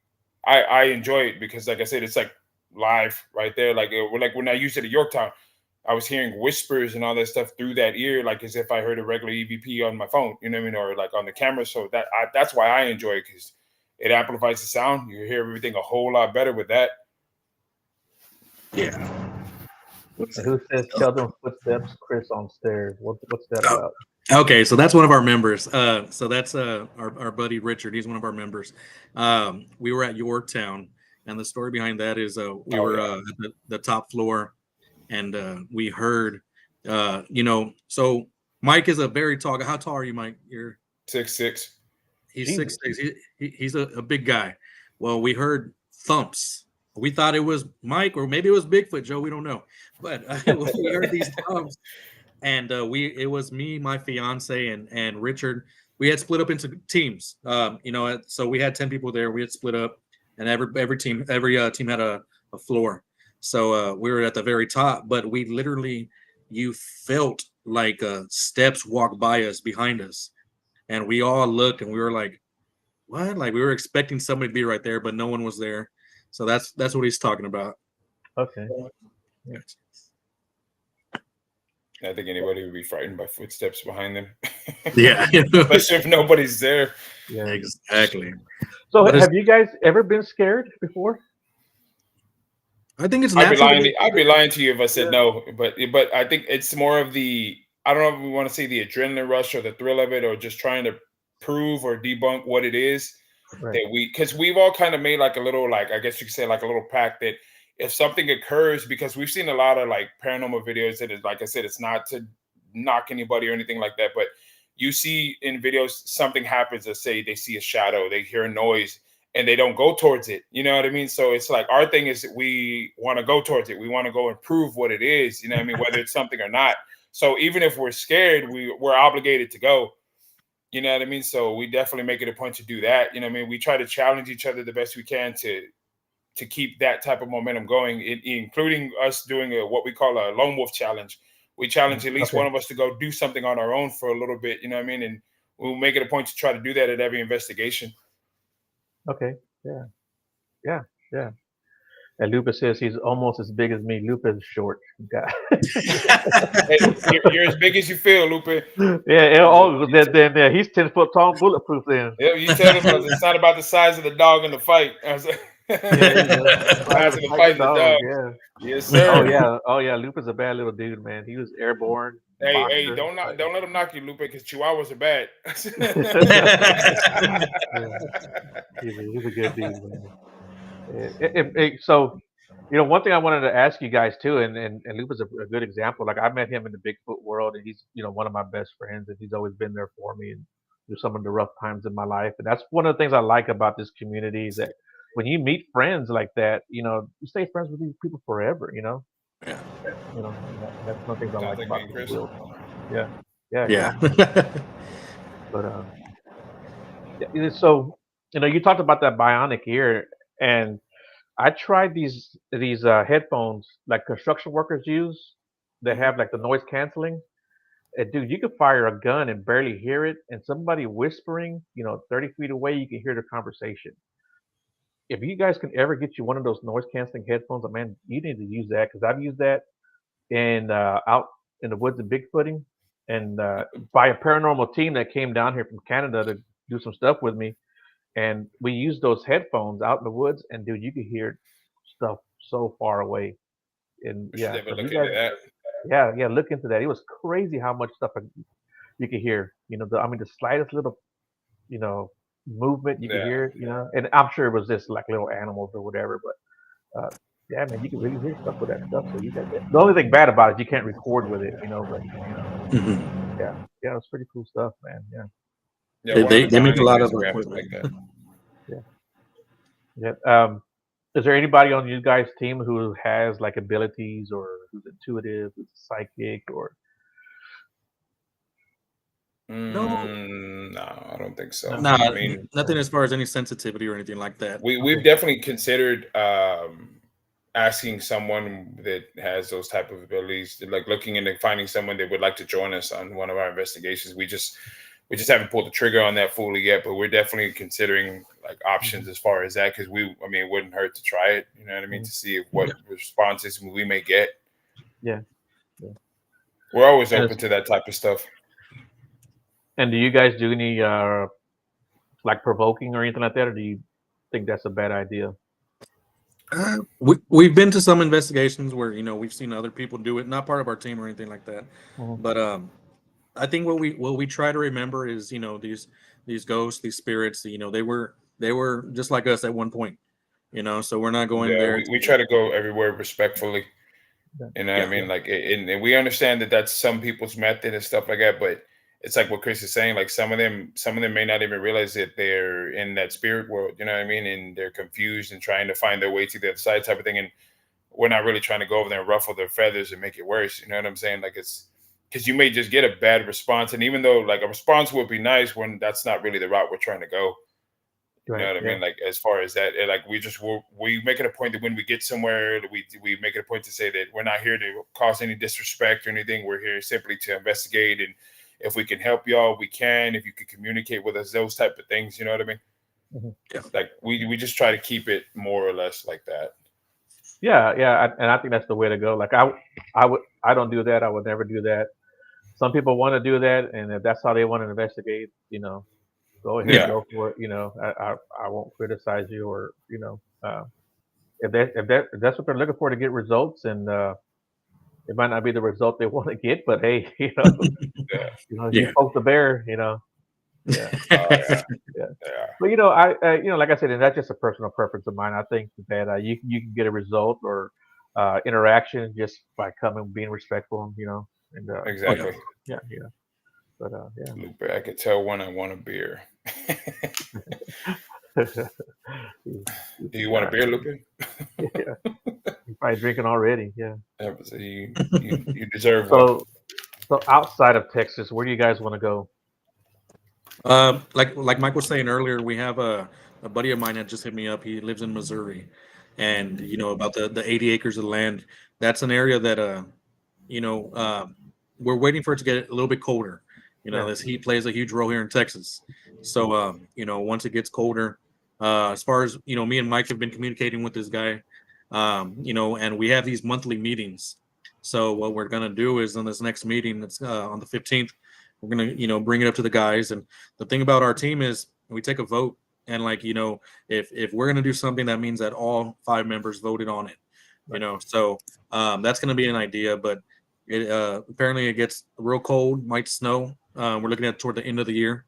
I enjoy it because, like I said, it's like live right there. Like when I used it at Yorktown, I was hearing whispers and all that stuff through that ear, like as if I heard a regular EVP on my phone, you know what I mean, or like on the camera. So that's why I enjoy it, because it amplifies the sound. You hear everything a whole lot better with that. Yeah. What's And that? who says children footsteps, Chris on stairs? What's that Oh, about? okay, so that's one of our members. So that's our buddy Richard. He's one of our members. We were at Yorktown, and the story behind that is we Oh were yeah, at the top floor, and we heard, so Mike is a very tall guy. How tall are you, Mike? six. He's Jesus. 6'6". He's a big guy. Well, we heard thumps. We thought it was Mike, or maybe it was Bigfoot, Joe. We don't know, but we heard these thumps, and it was me, my fiance, and Richard. We had split up into teams. So we had 10 people there. We had split up, and every team had a floor. So we were at the very top, but we literally, you felt like steps walk by us behind us, and we all looked, and we were like, what? Like we were expecting somebody to be right there, but no one was there. So that's what he's talking about. Okay. Yeah. I think anybody would be frightened by footsteps behind them, Yeah, especially if nobody's there. Yeah. exactly. So, But have you guys ever been scared before? I think it's natural to be I'd be scared. lying to you if I said Yeah. no. But I think it's more of the, I don't know if we want to say the adrenaline rush or the thrill of it, or just trying to prove or debunk what it is Right. that because we've all kind of made like a little, like, I guess you could say, like a little pact that if something occurs, because we've seen a lot of like paranormal videos that is, like I said, it's not to knock anybody or anything like that, but you see in videos something happens. Let's say they see a shadow, they hear a noise, and they don't go towards it. You know what I mean? So it's like our thing is we want to go towards it. We want to go and prove what it is. You know what I mean? Whether it's something or not. So even if we're scared, we're obligated to go. You know what I mean? So we definitely make it a point to do that. You know what I mean? We try to challenge each other the best we can to keep that type of momentum going, including us doing what we call a lone wolf challenge. We challenge at least one of us to go do something on our own for a little bit. You know what I mean? And we'll make it a point to try to do that at every investigation. Okay. Yeah. And Lupus says he's almost as big as me. Lupus is short. God. Hey, you're as big as you feel, Lupe. Then he's 10 foot tall, bulletproof. Then Yeah, you tell them it's not about the size of the dog in the fight. I was like, the size of the fight in the dog. Yeah. Yes, sir. Oh yeah. Lupus is a bad little dude, man. He was airborne. Hey, don't let him knock you, Lupe, because Chihuahuas are bad. He's a good dude, man. So, one thing I wanted to ask you guys too, and Lupa's a good example. Like I met him in the Bigfoot world, and he's one of my best friends, and he's always been there for me and through some of the rough times in my life. And that's one of the things I like about this community is that when you meet friends like that, you stay friends with these people forever. Yeah. That's one of the things I like about this world. Yeah. But so you talked about that bionic ear, and I tried these headphones like construction workers use that have like the noise canceling. And dude, you could fire a gun and barely hear it, and somebody whispering, 30 feet away, you can hear the conversation. If you guys can ever get you one of those noise canceling headphones, man, you need to use that because I've used that in out in the woods and Bigfooting, and by a paranormal team that came down here from Canada to do some stuff with me, and we used those headphones out in the woods, and dude, you could hear stuff so far away. And We should yeah, ever so look you guys, into that. yeah, look into that. It was crazy how much stuff you could hear. The slightest little, movement you could Yeah. hear. And I'm sure it was just like little animals or whatever. But yeah, man, you can really hear stuff with that stuff. So you got that. The only thing bad about it is you can't record with it. But yeah, it's pretty cool stuff, man. Yeah, They make a lot of like equipment. that. Yeah. Is there anybody on you guys' team who has like abilities or who's intuitive, who's psychic, or No, I don't think so. nah, I mean, nothing as far as any sensitivity or anything like that. we've definitely considered asking someone that has those type of abilities, like looking into finding someone that would like to join us on one of our investigations. We just haven't pulled the trigger on that fully yet, but we're definitely considering like options as far as that, because it wouldn't hurt to try it. You know what I mean? To see what responses we may get. Yeah. We're always open to that type of stuff. And do you guys do any like provoking or anything like that, or do you think that's a bad idea? We've been to some investigations where we've seen other people do it, not part of our team or anything like that. But I think what we try to remember is these ghosts, these spirits. They were just like us at one point. So we're not going there. We try to go everywhere respectfully. You know what I mean? Like, and we understand that that's some people's method and stuff like that, but it's like what Chris is saying. Like some of them may not even realize that they're in that spirit world. You know what I mean? And they're confused and trying to find their way to the other side, type of thing. And we're not really trying to go over there and ruffle their feathers and make it worse. You know what I'm saying? Like it's because you may just get a bad response, and even though like a response would be nice, when that's not really the route we're trying to go. You know what I mean? Like as far as that, like we make it a point that when we get somewhere, we make it a point to say that we're not here to cause any disrespect or anything. We're here simply to investigate, and if we can help y'all, we can. If you could communicate with us, those type of things. You know what I mean? Yeah. Like we just try to keep it more or less like that. Yeah, and I think that's the way to go. Like I don't do that. I would never do that. Some people want to do that, and if that's how they want to investigate, go ahead, go for it. I won't criticize you, or if that's what they're looking for to get results, and it might not be the result they want to get, but hey, you poke the bear, Yeah. But like I said, and that's just a personal preference of mine. I think that you can get a result or interaction just by being respectful, and exactly. Yeah. But Lupe, I could tell when I want a beer. Do you want a beer, Luca? Yeah, you're probably drinking already. Yeah. Yeah, so you deserve one. So outside of Texas, where do you guys want to go? Like Mike was saying earlier, we have a buddy of mine that just hit me up. He lives in Missouri, and about the 80 acres of land. That's an area that you know uh, we're waiting for it to get a little bit colder. Yeah. This heat plays a huge role here in Texas. So once it gets colder, as far as me and Mike have been communicating with this guy, and we have these monthly meetings. So what we're gonna do is on this next meeting, that's on the 15th, we're gonna bring it up to the guys. And the thing about our team is we take a vote, and if we're gonna do something, that means that all 5 members voted on it. So that's gonna be an idea, but it apparently it gets real cold, might snow. We're looking at toward the end of the year,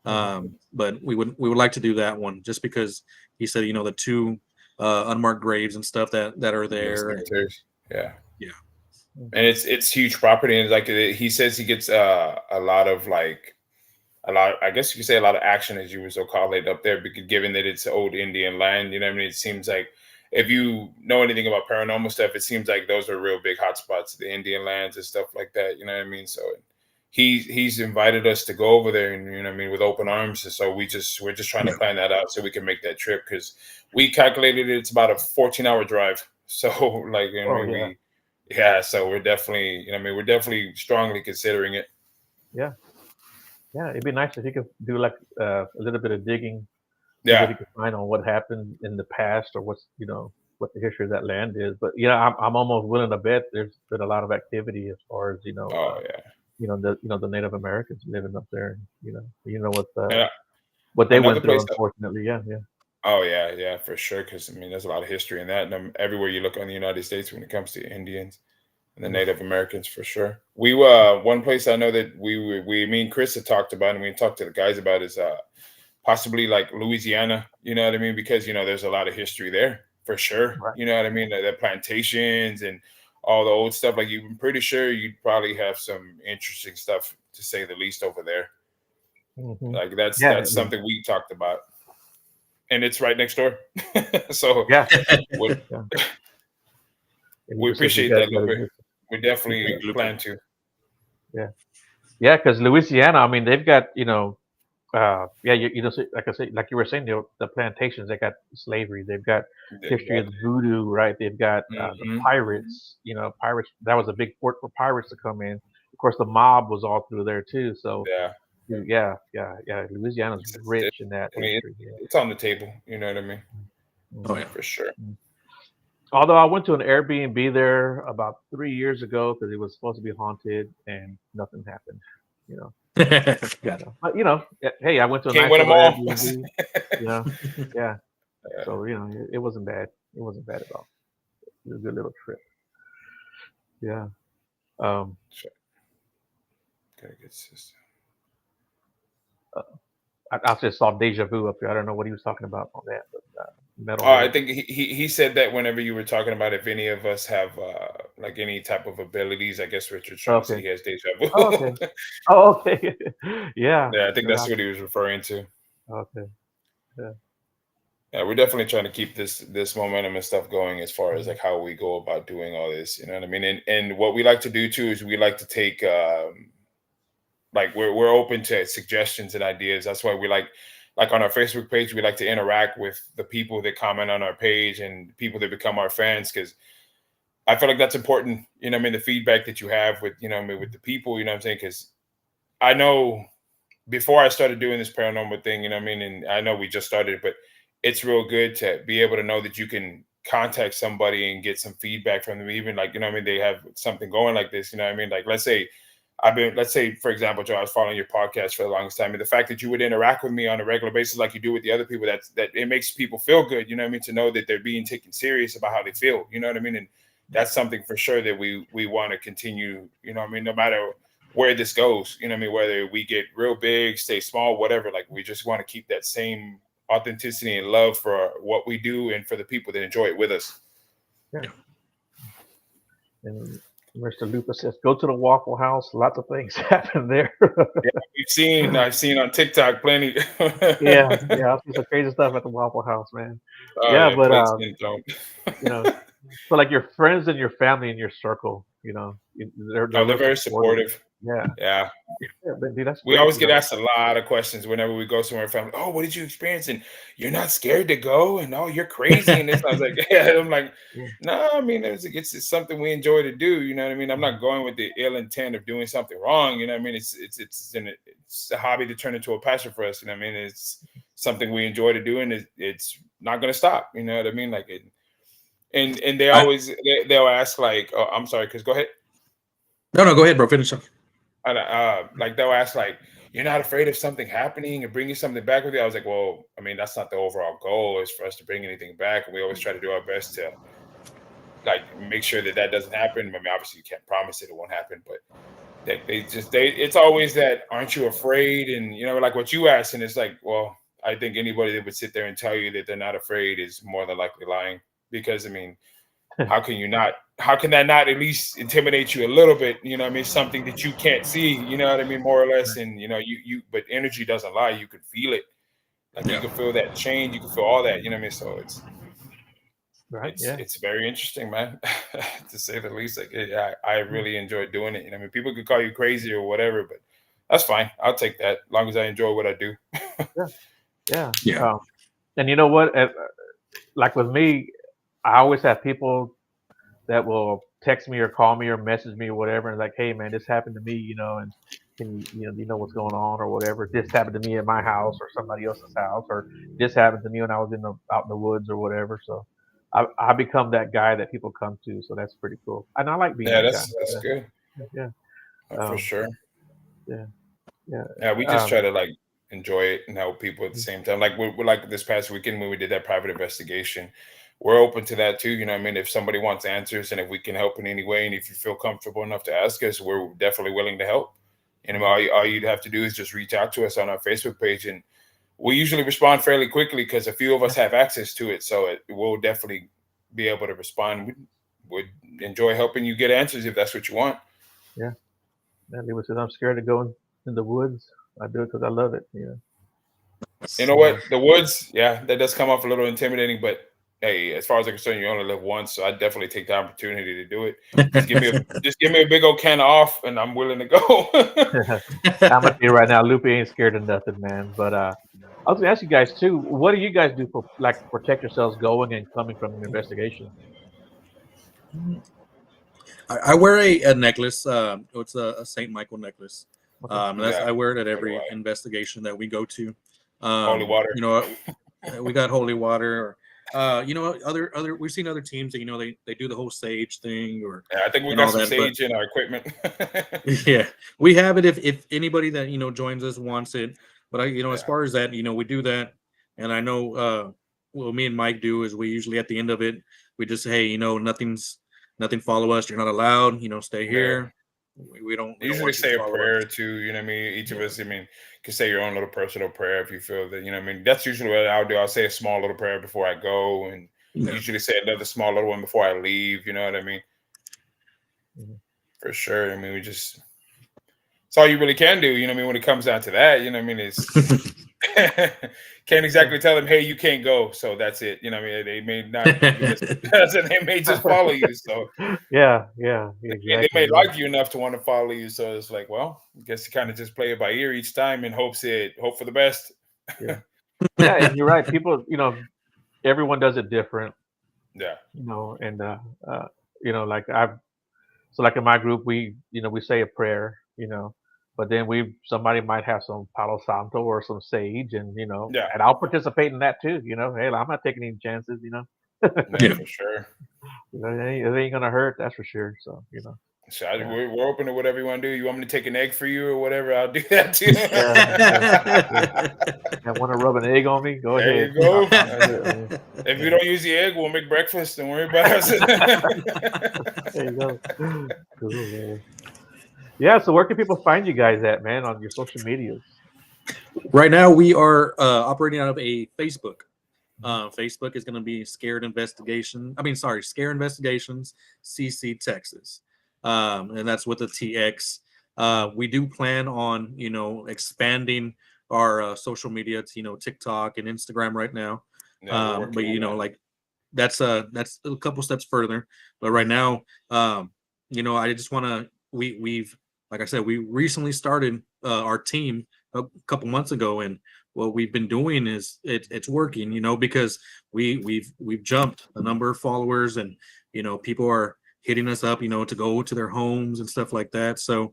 but we would like to do that one just because he said the 2 unmarked graves and stuff that are there. Yeah. Yeah. And it's huge property, and like he says, he gets a lot of I guess you could say a lot of action, as you would so call it, up there, because given that it's old Indian land, you know what I mean? It seems like if you know anything about paranormal stuff, it seems like those are real big hotspots, the Indian lands and stuff like that, you know what I mean? So he's invited us to go over there, and you know what I mean, with open arms. And so we're just trying to plan that out so we can make that trip, because we calculated it's about a 14-hour drive. So like, you know, so we're definitely, we're definitely strongly considering it. Yeah. Yeah, it'd be nice if you could do like a little bit of digging, see what Yeah. you can find on what happened in the past, or what the history of that land is. But I'm almost willing to bet there's been a lot of activity as far as Oh yeah. the Native Americans living up there. What Yeah. what they Another went through, place. unfortunately. Yeah, yeah. Oh yeah, for sure. Because I mean, there's a lot of history in that, and everywhere you look on the United States when it comes to Indians and the Native Americans, for sure. We one place I know that me and Chris had talked about, and we talked to the guys about, is possibly like Louisiana. You know what I mean? Because there's a lot of history there, for sure. Right. You know what I mean? The plantations and all the old stuff. Like, I'm pretty sure you'd probably have some interesting stuff, to say the least, over there. Mm-hmm. Like that's Yeah, something we talked about. And it's right next door. So yeah. we Yeah. And you said you appreciate guys that, got Lupe. We definitely plan to. Yeah, yeah, because Louisiana, I mean, they've got so like I say, like you were saying, the plantations, they got slavery, they've got history of the voodoo, right? They've got the pirates. Pirates. That was a big port for pirates to come in. Of course, the mob was all through there too. So Yeah. yeah. Louisiana's rich in that I mean, history. it's on the table. You know what I mean? Oh yeah. For sure. Although I went to an Airbnb there about 3 years ago because it was supposed to be haunted and nothing happened. But hey, I went to a Can't nice win them little all. Airbnb. Yeah. So it wasn't bad. It wasn't bad at all. It was a good little trip. Yeah. Sure. Gotta get system. I just saw Deja Vu up there. I don't know what he was talking about on that, but metal. Oh, I think he said that whenever you were talking about if any of us have like any type of abilities, I guess Richard's trying to say he has deja vu. Oh, okay. Oh, okay. Yeah. Yeah, I think that's what he was referring to. Okay. Yeah. Yeah, we're definitely trying to keep this momentum and stuff going, as far as like how we go about doing all this. You know what I mean? And what we like to do too is we like to take like we're open to suggestions and ideas. That's why we like on our Facebook page, we like to interact with the people that comment on our page and people that become our fans, because I feel like that's important. You know what I mean? The feedback that you have with, with the people, you know what I'm saying? Because I know before I started doing this paranormal thing, you know what I mean? And I know we just started, but it's real good to be able to know that you can contact somebody and get some feedback from them. Even like, you know what I mean? They have something going like this, you know what I mean? Like, let's say, for example, Joe, I was following your podcast for the longest time, and the fact that you would interact with me on a regular basis like you do with the other people, that it makes people feel good, you know what I mean, to know that they're being taken serious about how they feel, you know what I mean? And that's something for sure that we want to continue, you know what I mean, no matter where this goes, you know what I mean, whether we get real big, stay small, whatever, like we just want to keep that same authenticity and love for what we do and for the people that enjoy it with us. Yeah. And Mr. Lupus says, "Go to the Waffle House. Lots of things happen there." I've seen on TikTok plenty. Yeah, yeah. I've seen some crazy stuff at the Waffle House, man. Oh Yeah, yeah, but plates and thrown. you know, so like your friends and your family in your circle, they're Oh, they're real very supportive. supportive. Yeah, Yeah. yeah, but dude, that's We great. always get asked a lot of questions whenever we go somewhere. Family, oh, what did you experience? And you're not scared to go? And oh, you're crazy. And this, I was like, yeah. I'm like, Yeah, no, I mean, it's something we enjoy to do. You know what I mean? I'm mhm, not going with the ill intent of doing something wrong. You know what I mean? It's a hobby to turn into a passion for us. You know what I mean? It's something we enjoy to do, and it's not going to stop. You know what I mean? Like it, and I, they'll ask like, oh, I'm sorry, because go ahead. no, go ahead, bro. Finish up. Like they'll ask like, you're not afraid of something happening and bringing something back with you. I was like, well, I mean, that's not the overall goal, is for us to bring anything back, and we always try to do our best to like make sure that doesn't happen. I mean, obviously you can't promise it won't happen, but it's always that, aren't you afraid? And like what you asked, and it's like, well, I think anybody that would sit there and tell you that they're not afraid is more than likely lying, because I mean, how can you not? How can that not at least intimidate you a little bit? You know what I mean? Something that you can't see, you know what I mean, more or less. And but energy doesn't lie. You can feel it. Like you Yeah. can feel that change. You can feel all that. You know what I mean? So right. Yeah, it's very interesting, man, to say the least. Like I really enjoy doing it. You know what I mean? People could call you crazy or whatever, but that's fine. I'll take that as long as I enjoy what I do. yeah, yeah. Yeah. And you know what? Like with me, I always have people that will text me or call me or message me or whatever, and like, hey man, this happened to me, and can you know what's going on or whatever. This happened to me at my house or somebody else's house, or this happened to me when I was out in the woods or whatever. So I become that guy that people come to. So that's pretty cool, and I like being Yeah, that guy. that's good. Yeah, For um, sure. yeah, yeah, Yeah, we just try to like enjoy it and help people at the same time. Like we're like this past weekend when we did that private investigation, we're open to that too. You know what I mean? If somebody wants answers and if we can help in any way, and if you feel comfortable enough to ask us, we're definitely willing to help. And all you'd have to do is just reach out to us on our Facebook page, and we usually respond fairly quickly because a few of us have access to it. So we'll definitely be able to respond. Would enjoy helping you get answers if that's what you want. yeah. And people says I'm scared to go in the woods. I do it because I love it. You know what? The woods, yeah, that does come off a little intimidating, but hey, as far as I'm concerned, you only live once, so I definitely take the opportunity to do it. Just give me a big old can of off, and I'm willing to go. I'm gonna tell you right now, Lupe ain't scared of nothing, man. But I was gonna ask you guys too. What do you guys do for like protect yourselves going and coming from an investigation? I wear a necklace. It's a Saint Michael necklace. Okay. That's Yeah, I wear it at so do every I. investigation that we go to. Holy water. We got holy water. Other we've seen other teams that they do the whole sage thing or Yeah, I think we and got all some that. But sage in our equipment. yeah, we have it if anybody that joins us wants it. But as Yeah, far as that, we do that, and I know what me and Mike do is we usually at the end of it we just say, hey, nothing follow us. You're not allowed. Stay yeah. here. We don't Usually want you to say a follow us. prayer too. You know what I mean? Each of Yeah. us, I mean, can say your own little personal prayer if you feel that. You know what I mean? That's usually what I'll do. I'll say a small little prayer before I go, and Yeah. usually say another small little one before I leave. You know what I mean? Mhm. For sure. I mean, it's all you really can do. You know what I mean? When it comes down to that, you know what I mean? It's can't exactly tell them, hey, you can't go. So that's it. You know what I mean? They may not give us they may just follow you. So Yeah, and they may exactly. like you enough to want to follow you. So it's like, well, I guess you kind of just play it by ear each time and hope for the best. Yeah, yeah, and you're right. People, everyone does it different, Yeah. and uh, like like in my group, we say a prayer, but then somebody might have some Palo Santo or some sage, Yeah. and I'll participate in that too. Hey, I'm not taking any chances. Yeah, for sure. It ain't gonna hurt, that's for sure. So So yeah, we're open to whatever you want to do. You want me to take an egg for you or whatever? I'll do that too. yeah, yeah. And want to rub an egg on me? Go There ahead. you go. I'll do it, man. If you Yeah, don't use the egg, we'll make breakfast. Don't worry about us. there you go. Cool, man. Yeah. So where can people find you guys at, man, on your social medias? Right now, we are operating out of a Facebook. Mhm. Facebook is going to be S.C.A.R.E Investigation. I mean, sorry, S.C.A.R.E Investigations, CC Texas. and that's with the TX. We do plan on, expanding our social media to, TikTok and Instagram right now. Yeah, we're But working on that. like that's a couple steps further. But right now, I just want to we've like I said, we recently started our team a couple months ago, and what we've been doing is it's working, because we've jumped a number of followers, and people are hitting us up, to go to their homes and stuff like that. So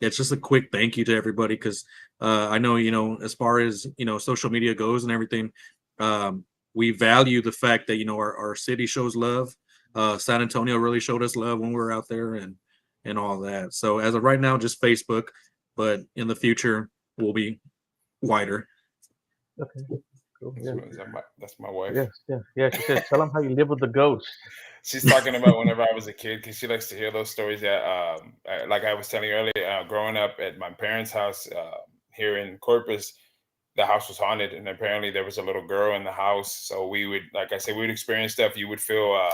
it's just a quick thank you to everybody, because I know, as far as social media goes and everything, we value the fact that our city shows love. San Antonio really showed us love when we were out there, and all that. So as of right now, just Facebook, but in the future we'll be wider. Okay. Cool. Yeah. That's my wife. Yes. Yeah. Yeah. She said, "Tell them how you live with the ghost." She's talking about whenever I was a kid, because she likes to hear those stories. That, like I was telling you earlier, growing up at my parents' house here in Corpus, the house was haunted, and apparently there was a little girl in the house. So we would, like I said, we would experience stuff. You would feel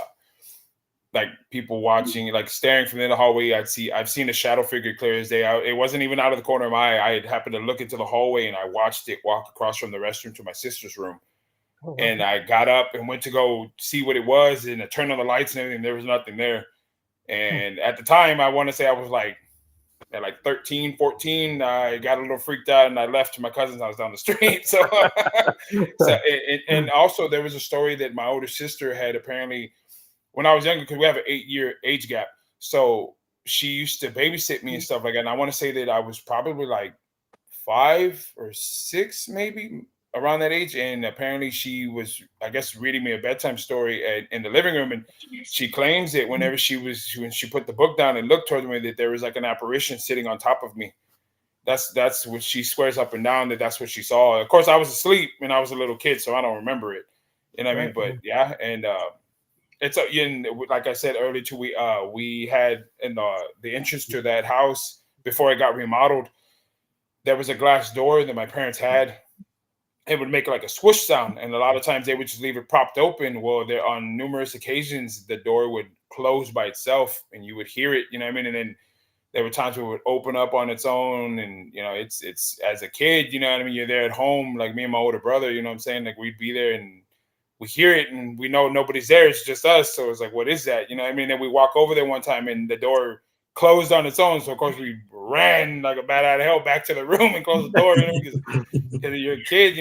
like people watching, like staring from in the hallway. I've seen a shadow figure clear as day. It wasn't even out of the corner of my eye. I had happened to look into the hallway, and I watched it walk across from the restroom to my sister's room. Oh, wow. And I got up and went to go see what it was, and I turned on the lights and everything. There was nothing there. And at the time, I want to say I was like, at like 13, 14, I got a little freaked out, and I left to my cousin's house down the street. So, and also there was a story that my older sister had apparently, when I was younger, because we have an 8-year age gap. So she used to babysit me and stuff like that. And I want to say that I was probably like 5 or 6, maybe around that age. And apparently she was, I guess, reading me a bedtime story in the living room. And she claims that whenever when she put the book down and looked towards me, that there was like an apparition sitting on top of me. That's what she swears up and down, that's what she saw. Of course, I was asleep when I was a little kid, so I don't remember it. You know what I mean? But yeah, and it's like I said earlier too. We had in the entrance to that house before it got remodeled, there was a glass door that my parents had. It would make like a swoosh sound, and a lot of times they would just leave it propped open. Well, there on numerous occasions the door would close by itself, and you would hear it. You know what I mean? And then there were times where it would open up on its own, and it's as a kid, you know what I mean? You're there at home, like me and my older brother. You know what I'm saying? Like we'd be there and we hear it, and we know nobody's there. It's just us. So it's like, what is that? You know what I mean? Then we walk over there one time, and the door closed on its own. So of course we ran like a bat out of hell back to the room and closed the door. Because you're a kid,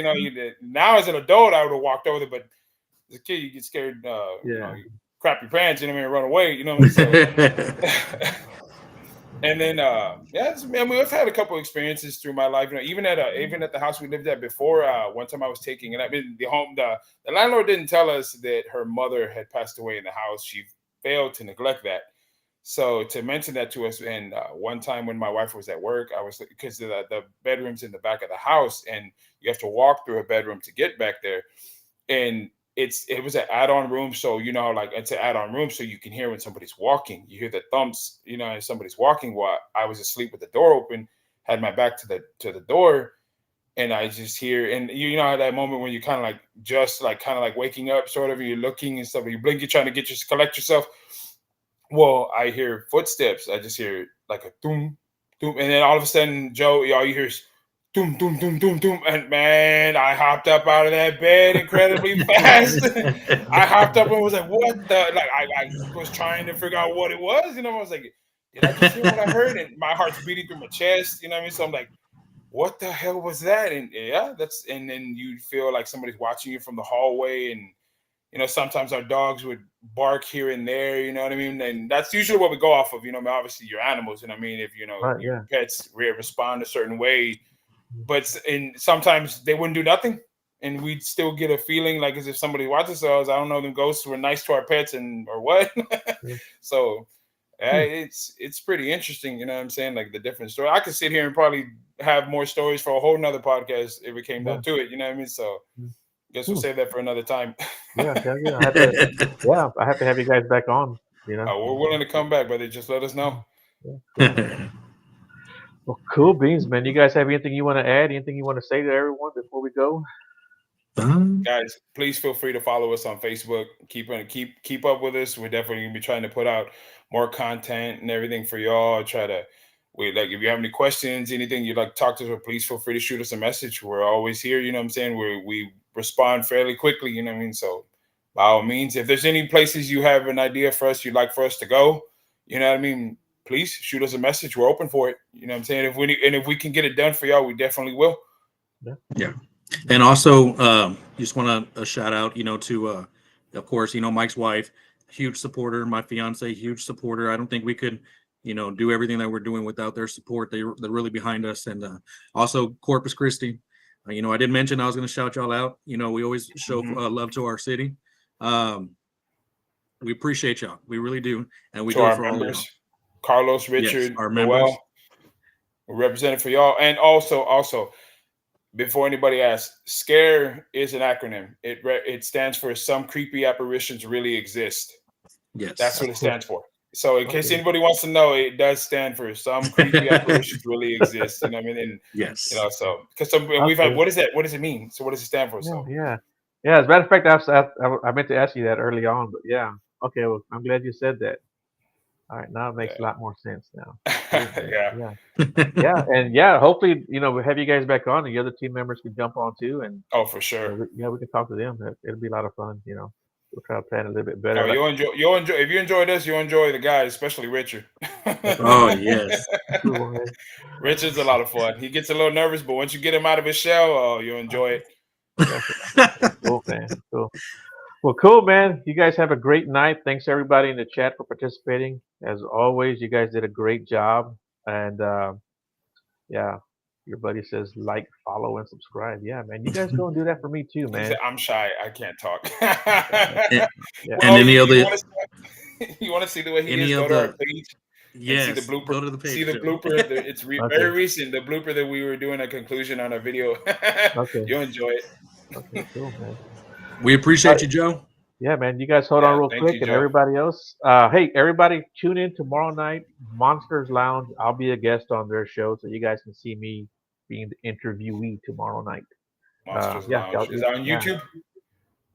now as an adult, I would have walked over there, but as a kid, you get scared. You crap your pants, you know what I mean, run away. You know what I mean? So, and then, we've had a couple experiences through my life. Even at the house we lived at before. One time I was taking, and I mean, the landlord didn't tell us that her mother had passed away in the house. She failed to neglect that. So to mention that to us, and one time when my wife was at work, I was, because the bedroom's in the back of the house, and you have to walk through a bedroom to get back there, and it was an add-on room, so like it's an add-on room, so you can hear when somebody's walking. You hear the thumps, as somebody's walking. While I was asleep with the door open, had my back to the door, and I just hear, and that moment when you kind of like waking up, sort of, and you're looking and stuff, and you blink, you're trying to collect yourself. Well, I hear footsteps. I just hear like a doom, doom, and then all of a sudden, Joe, all you hear is doom, doom, doom, doom, doom, and man, I hopped up out of that bed incredibly fast. I hopped up and was like, "What the?" Like I was trying to figure out what it was. I was like, "Did I just hear what I heard?" And my heart's beating through my chest. You know what I mean? So I'm like, "What the hell was that?" And and then you feel like somebody's watching you from the hallway, and sometimes our dogs would bark here and there, you know what I mean? And that's usually what we go off of, obviously your animals, you know what I mean? If, your pets respond a certain way, but sometimes they wouldn't do nothing, and we'd still get a feeling like as if somebody watches us. I don't know, them ghosts were nice to our pets or what. So it's pretty interesting, you know what I'm saying? Like the different story. I could sit here and probably have more stories for a whole nother podcast if it came down to it, you know what I mean? So guess we'll save that for another time. I have to have you guys back on. We're willing to come back, but just let us know. Well, cool beans, man. You guys have anything you want to add? Anything you want to say to everyone before we go? Guys, please feel free to follow us on Facebook. Keep up with us. We're definitely gonna be trying to put out more content and everything for y'all. If you have any questions, anything you'd like to talk to us, please feel free to shoot us a message. We're always here, you know what I'm saying? We respond fairly quickly, you know what I mean? So by all means, if there's any places you have an idea for us you'd like for us to go, you know what I mean, please shoot us a message. We're open for it. You know what I'm saying? If we can get it done for y'all, we definitely will. Yeah. And also, just want a shout out, to, of course, Mike's wife, huge supporter, my fiance, huge supporter. I don't think we could, do everything that we're doing without their support. They're really behind us. And also Corpus Christi, I didn't mention I was going to shout y'all out. We always show love to our city. We appreciate y'all. We really do. And we to do our it for members, all Carlos, Richard, yes, our members. Noel, we're represented for y'all. And also, before anybody asks, S.C.A.R.E is an acronym. It stands for Some Creepy Apparitions Really Exist. Yes. That's what it stands for. So in case anybody wants to know, it does stand for Some Creepy Apparitions Really Exist. You know what I mean? And, yes. So because we've had, what is that? What does it mean? So what does it stand for? Yeah. As a matter of fact, I meant to ask you that early on, but yeah. Okay, well, I'm glad you said that. All right, now it makes a lot more sense now. Yeah. And hopefully, we'll have you guys back on, and the other team members can jump on too, and for sure. we can talk to them. It'll be a lot of fun. We'll try to plan a little bit better. Oh, you'll enjoy. If you enjoy this, you'll enjoy the guys, especially Richard. Oh yes, Richard's a lot of fun. He gets a little nervous, but once you get him out of his shell, you'll enjoy it. Cool, man. Cool. Well, cool, man. You guys have a great night. Thanks everybody in the chat for participating. As always, you guys did a great job. And your buddy says like, follow, and subscribe. Yeah, man. You guys go and do that for me too, man. I'm shy. I can't talk. And any other you want to see the way he is? Go to our page. Yes. See the blooper. Go to the page. See the blooper. It's very recent. The blooper that we were doing a conclusion on a video. Okay. You'll enjoy it. Okay, cool, man. We appreciate you, Joe. Yeah, man. You guys hold on real quick, and everybody else. Hey, everybody, tune in tomorrow night, Monsters Lounge. I'll be a guest on their show, so you guys can see me being the interviewee tomorrow night. Monsters Lounge. Is that on YouTube?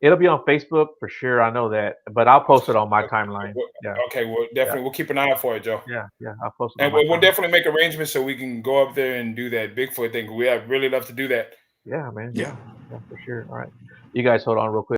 It'll be on Facebook for sure. I know that, but I'll post it on my timeline. Okay, we'll keep an eye out for it, Joe. Yeah, I'll post it. And we'll definitely make arrangements so we can go up there and do that Bigfoot thing. We really love to do that. Yeah, man. Yeah, for sure. All right, you guys hold on real quick.